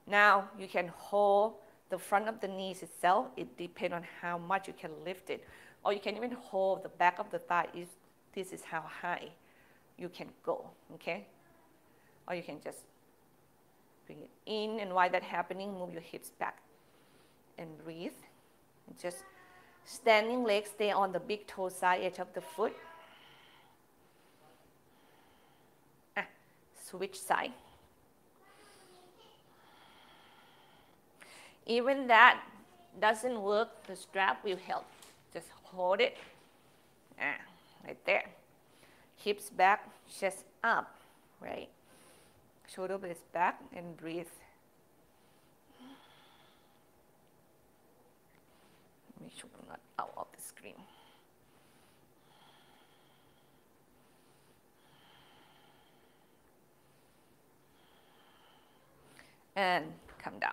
Now you can hold the front of the knees itself. It depends on how much you can lift it. Or you can even hold the back of the thigh if this is how high you can go, okay? Or you can just bring it in, and while that's happening, move your hips back and breathe. And just standing legs, stay on the big toe side edge of the foot. Switch side. Even that doesn't work, the strap will help. Just hold it, right there. Hips back, chest up, right? Shoulder blades back and breathe. Make sure we're not out of the screen. And come down.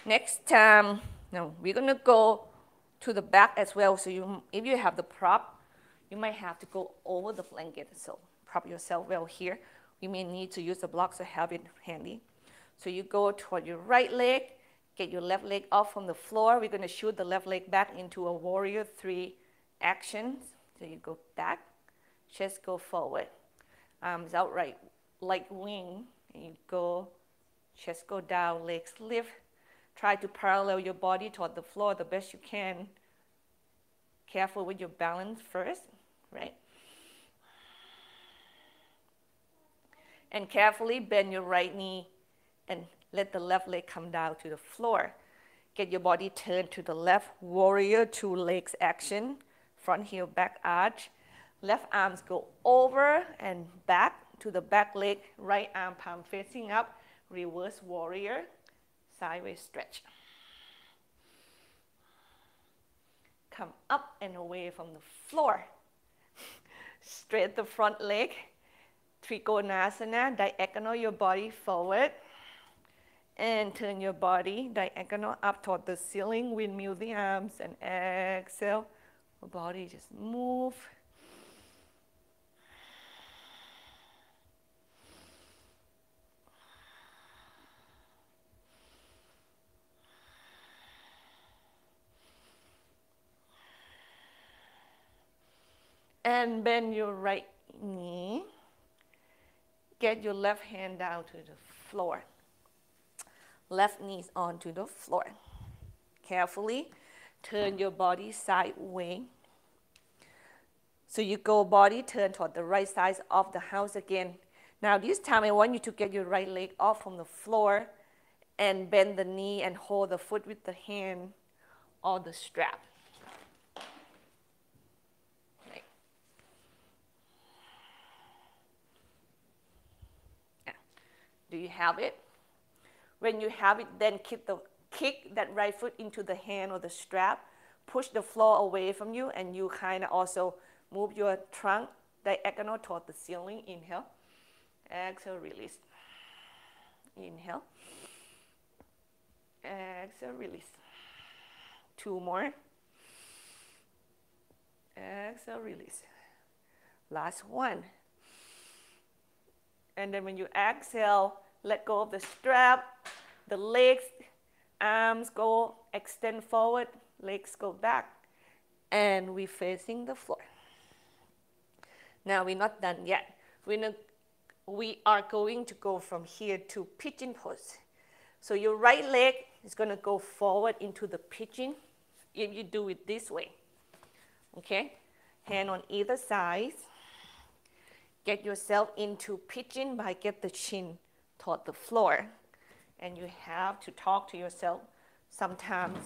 Next, now we're gonna go to the back as well. So if you have the prop, you might have to go over the blanket. So prop yourself well here. You may need to use the block, so have it handy. So you go toward your right leg, get your left leg off from the floor. We're gonna shoot the left leg back into a warrior 3 action. So you go back, chest go forward, arms out right like wing. And you go, chest go down, legs lift. Try to parallel your body toward the floor the best you can. Careful with your balance first, right? And carefully bend your right knee and let the left leg come down to the floor. Get your body turned to the left, warrior 2 legs action. Front heel, back arch. Left arms go over and back to the back leg, right arm palm facing up, reverse warrior, sideways stretch. Come up and away from the floor. Straight the front leg, Trikonasana, diagonal your body forward, and turn your body diagonal up toward the ceiling, windmill the arms, and exhale, the body just move. And bend your right knee. Get your left hand down to the floor. Left knee onto the floor. Carefully turn your body sideways. So you go body turn toward the right side of the house again. Now this time I want you to get your right leg off from the floor and bend the knee and hold the foot with the hand or the strap. Right. Yeah. Do you have it? When you have it, then kick that right foot into the hand or the strap. Push the floor away from you, and you kind of also move your trunk diagonal toward the ceiling. Inhale. Exhale, release. Inhale. Exhale, release. 2 more. Exhale, release. Last one. And then when you exhale, let go of the strap. The legs, arms go, extend forward, legs go back. And we're facing the floor. Now we're not done yet. We are going to go from here to pigeon pose. So your right leg is going to go forward into the pigeon if you do it this way. Okay? Hand on either side. Get yourself into pigeon by get the chin toward the floor. And you have to talk to yourself. Sometimes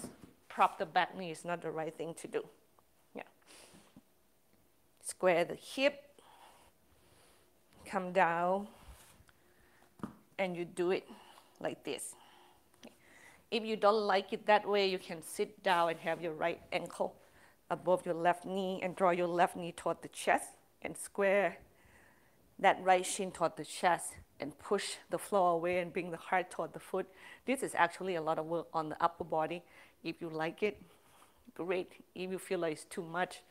prop the back knee is not the right thing to do. Yeah. Square the hip. Come down. And you do it like this. If you don't like it that way, you can sit down and have your right ankle above your left knee and draw your left knee toward the chest and square that right shin toward the chest and push the floor away and bring the heart toward the foot. This is actually a lot of work on the upper body. If you like it, great. If you feel like it's too much,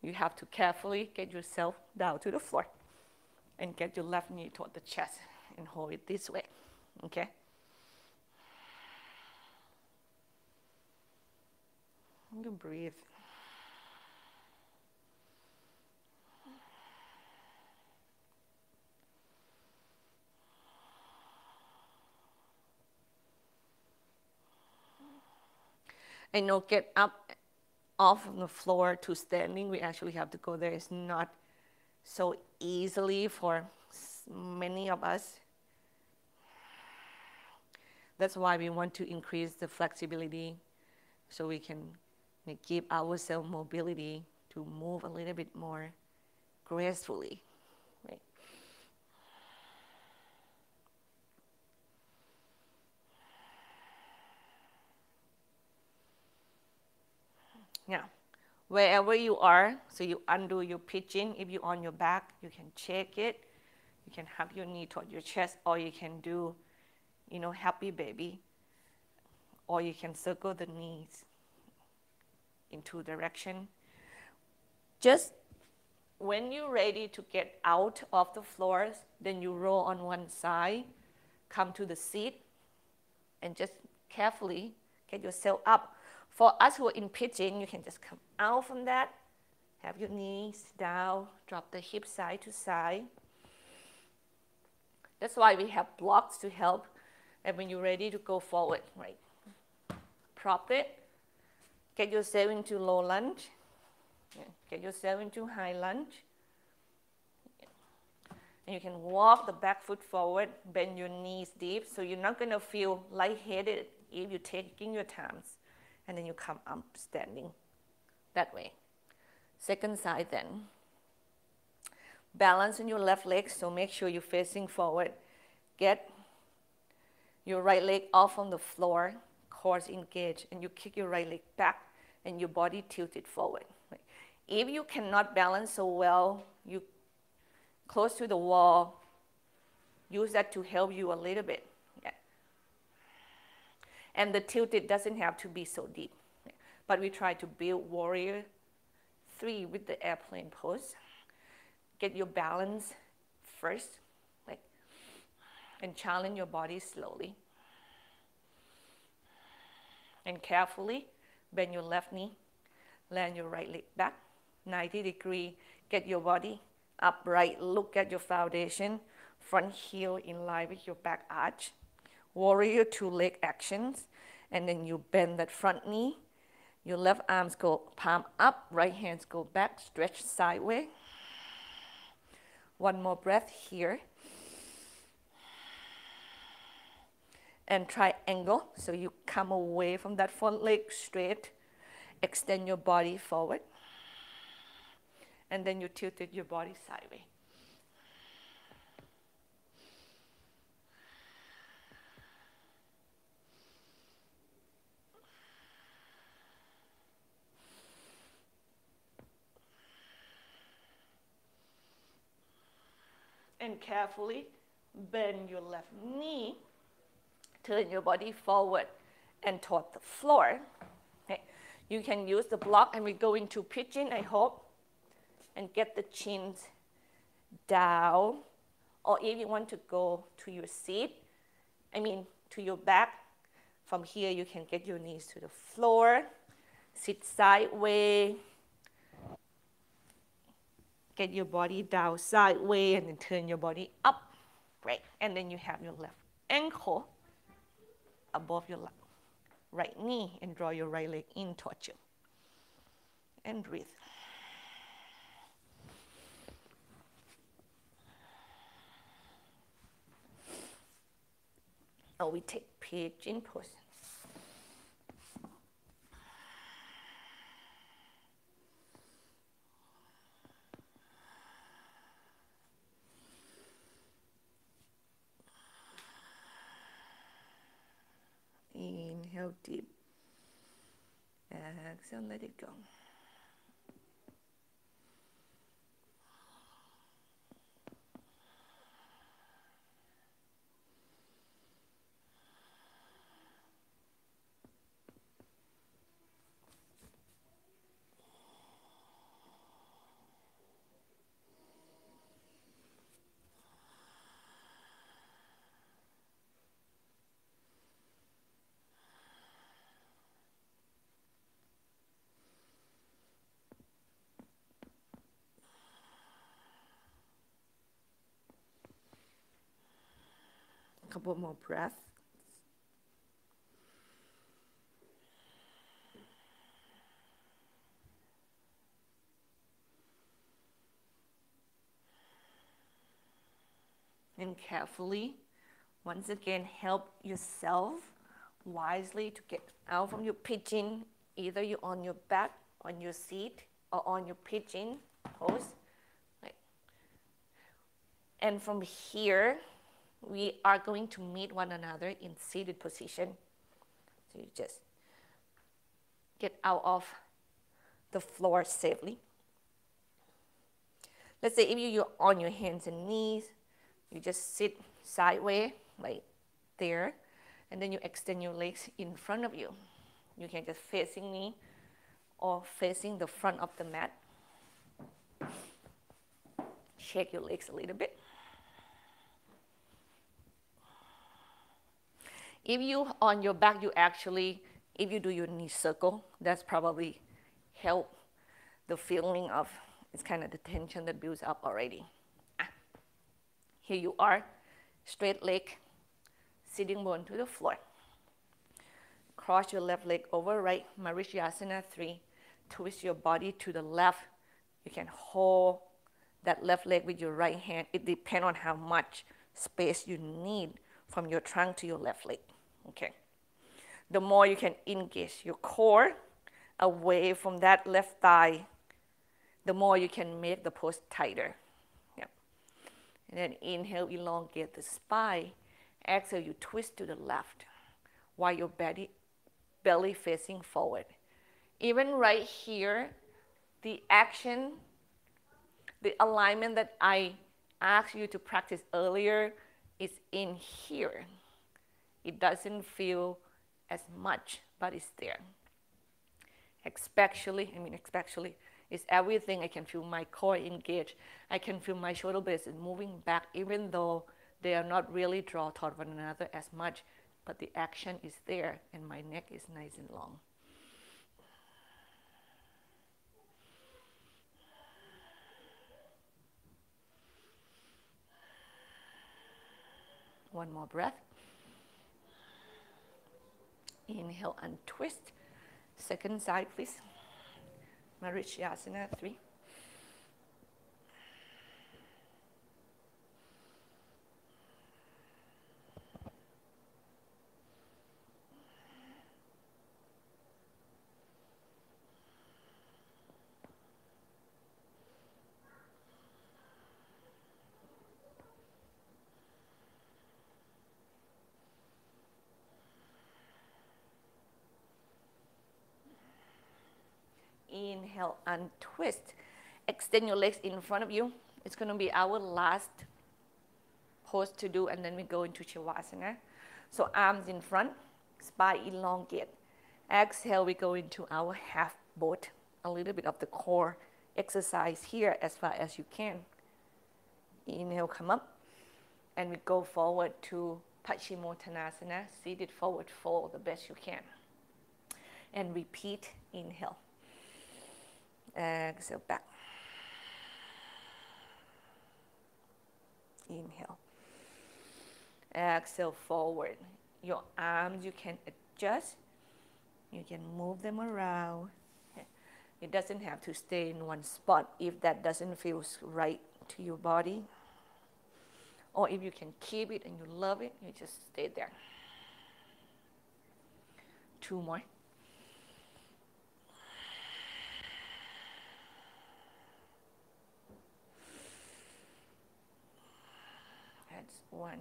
you have to carefully get yourself down to the floor and get your left knee toward the chest and hold it this way, okay? You can breathe. I know get up off of the floor to standing, we actually have to go there. It's not so easily for many of us. That's why we want to increase the flexibility so we can give ourselves mobility to move a little bit more gracefully. Right? Now, wherever you are, so you undo your pigeon. If you're on your back, you can check it. You can have your knee toward your chest, or you can do, happy baby. Or you can circle the knees in 2 directions. Just when you're ready to get out of the floors, then you roll on one side, come to the seat, and just carefully get yourself up. For us who are in pigeon, you can just come out from that, have your knees down, drop the hips side to side. That's why we have blocks to help. And when you're ready to go forward, right? Prop it. Get yourself into low lunge. Get yourself into high lunge. And you can walk the back foot forward, bend your knees deep, so you're not going to feel lightheaded if you're taking your time. And then you come up standing that way. Second side then. Balance on your left leg, so make sure you're facing forward. Get your right leg off on the floor, core engaged, and you kick your right leg back and your body tilted forward. Right? If you cannot balance so well, you close to the wall, use that to help you a little bit. Yeah. And the tilted doesn't have to be so deep. Yeah. But we try to build warrior 3 with the airplane pose. Get your balance first, like, and challenge your body slowly. And carefully bend your left knee, land your right leg back, 90 degree, Get your body upright. Look at your foundation. Front heel in line with your back arch. Warrior two leg actions. And then you bend that front knee. Your left arms go palm up. Right hands go back. Stretch sideways. One more breath here. And triangle. So you come away from that front leg straight. Extend your body forward. And then you tilted your body sideways. And carefully bend your left knee. Turn your body forward and toward the floor. Okay. You can use the block, and we go into pigeon, I hope, and get the chins down. Or if you want to go to your seat, to your back, from here you can get your knees to the floor, sit sideways, get your body down sideways, and then turn your body up. Great. And then you have your left ankle above your right knee, and draw your right leg in towards you. And breathe. Now we take pigeon pose. Inhale deep. Exhale, let it go. A couple more breaths. And carefully, once again, help yourself wisely to get out from your pigeon. Either you're on your back, on your seat, or on your pigeon pose. Right. And from here, we are going to meet one another in seated position. So you just get out of the floor safely. Let's say if you're on your hands and knees, you just sit sideways like there, and then you extend your legs in front of you. You can just facing me or facing the front of the mat. Shake your legs a little bit. If you on your back, if you do your knee circle, that's probably help the feeling of, it's kind of the tension that builds up already. Here you are, straight leg, sitting bone to the floor. Cross your left leg over right, Marichyasana 3. Twist your body to the left. You can hold that left leg with your right hand. It depends on how much space you need from your trunk to your left leg. Okay. The more you can engage your core away from that left thigh, the more you can make the pose tighter. Yep. And then inhale, elongate the spine. Exhale, you twist to the left while your belly facing forward. Even right here, the action, the alignment that I asked you to practice earlier is in here. It doesn't feel as much, but it's there. Especially it's everything. I can feel my core engaged. I can feel my shoulder blades moving back, even though they are not really drawn toward one another as much, but the action is there, and my neck is nice and long. One more breath. Inhale and twist. Second side, please. Marichyasana, 3. Inhale and twist. Extend your legs in front of you. It's going to be our last pose to do, and then we go into Shavasana. So arms in front, spine elongate. Exhale, we go into our half boat. A little bit of the core exercise here as far as you can. Inhale, come up, and we go forward to Paschimottanasana, seated forward fold the best you can. And repeat, inhale. Exhale, back. Inhale. Exhale, forward. Your arms, you can adjust. You can move them around. It doesn't have to stay in one spot if that doesn't feel right to your body. Or if you can keep it and you love it, you just stay there. 2 more. That's 1.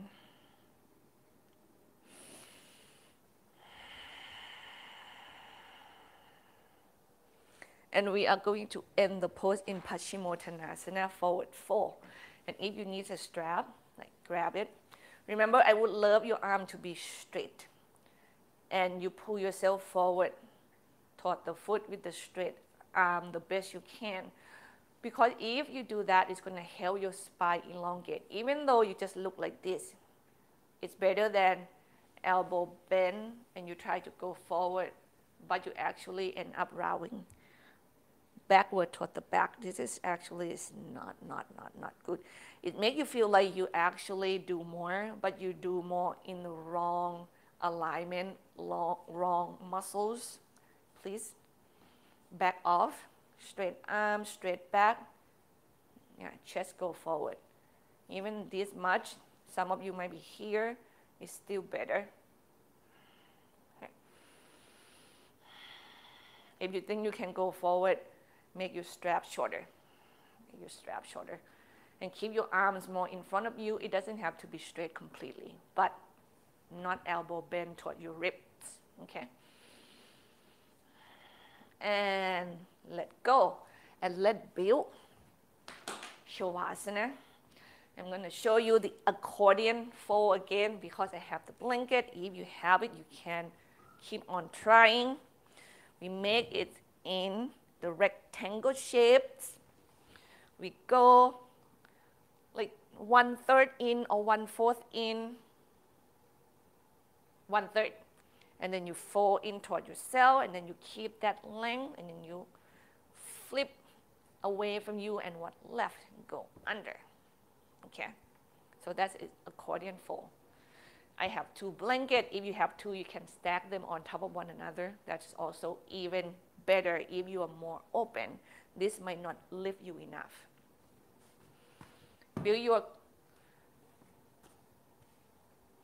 And we are going to end the pose in Paschimottanasana, forward fold. And if you need a strap, like grab it. Remember, I would love your arm to be straight. And you pull yourself forward toward the foot with the straight arm the best you can. Because if you do that, it's going to help your spine elongate. Even though you just look like this, it's better than elbow bend and you try to go forward, but you actually end up rowing backward toward the back. This is actually not good. It makes you feel like you actually do more, but you do more in the wrong alignment, wrong muscles. Please back off. Straight arm, straight back. Yeah, chest go forward. Even this much, some of you might be here, is still better. Okay. If you think you can go forward, make your strap shorter. Make your strap shorter. And keep your arms more in front of you. It doesn't have to be straight completely, but not elbow bend toward your ribs. Okay? And let go. And let build. Shavasana. I'm going to show you the accordion fold again because I have the blanket. If you have it, you can keep on trying. We make it in the rectangle shapes. We go like 1/3 in or 1/4 in, 1/3. And then you fold in toward yourself, and then you keep that length, and then you flip away from you and what left, go under. Okay, so that's accordion fold. I have 2 blankets. If you have 2, you can stack them on top of one another. That's also even better if you are more open. This might not lift you enough. Build your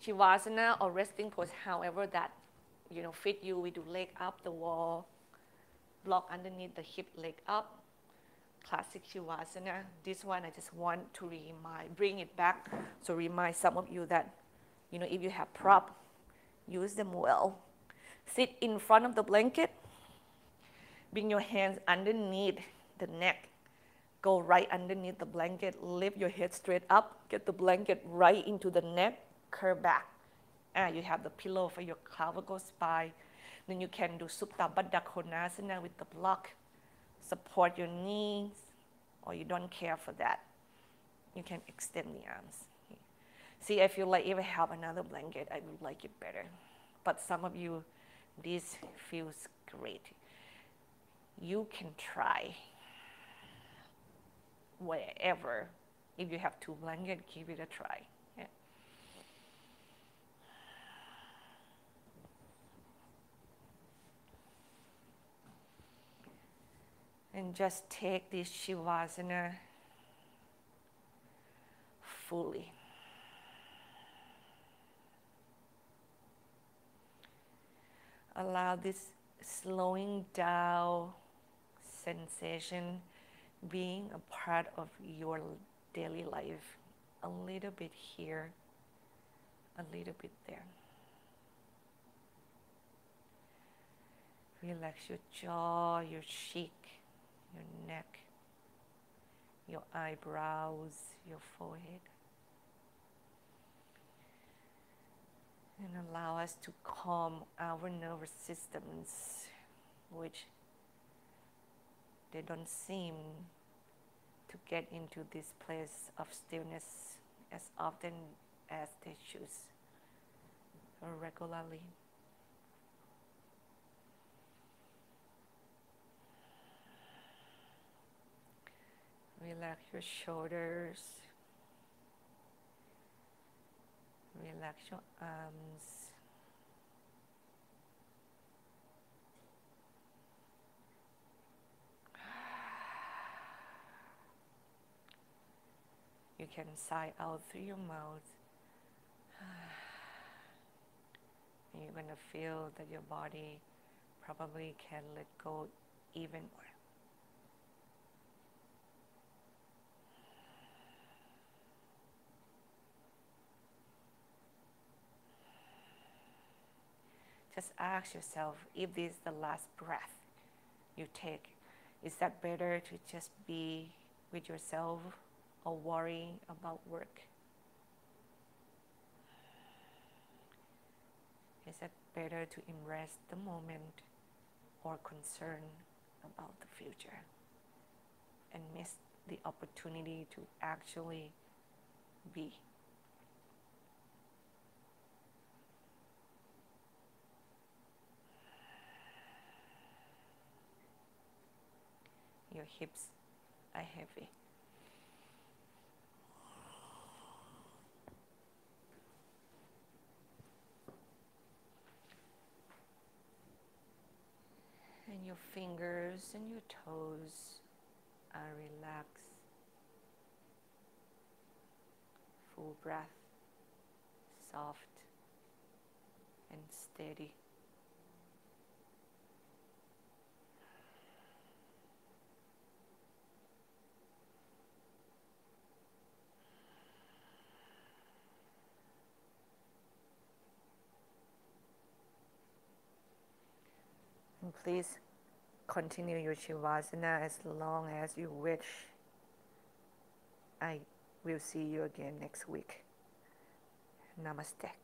Shavasana or resting pose, however that fit you. We do leg up the wall, block underneath the hip, leg up. Classic Shavasana. This one I just want to bring it back. So remind some of you that, if you have prop, use them well. Sit in front of the blanket. Bring your hands underneath the neck. Go right underneath the blanket. Lift your head straight up. Get the blanket right into the neck. Curve back. You have the pillow for your clavicle spine. Then you can do Supta Baddha Konasana with the block. Support your knees, or you don't care for that. You can extend the arms. See, I feel like if I have another blanket, I would like it better. But some of you, this feels great. You can try wherever. If you have 2 blankets, give it a try. Yeah. And just take this Shavasana fully. Allow this slowing down sensation being a part of your daily life. A little bit here, a little bit there. Relax your jaw, your cheek, your neck, your eyebrows, your forehead. And allow us to calm our nervous systems, which they don't seem to get into this place of stillness as often as they choose or regularly. Relax your shoulders. Relax your arms. You can sigh out through your mouth. And you're going to feel that your body probably can let go even more. Just ask yourself, if this is the last breath you take, is that better to just be with yourself or worry about work? Is it better to embrace the moment or concern about the future and miss the opportunity to actually be? Your hips are heavy. And your fingers and your toes are relaxed. Full breath, soft and steady. And please continue your Shavasana as long as you wish. I will see you again next week. Namaste.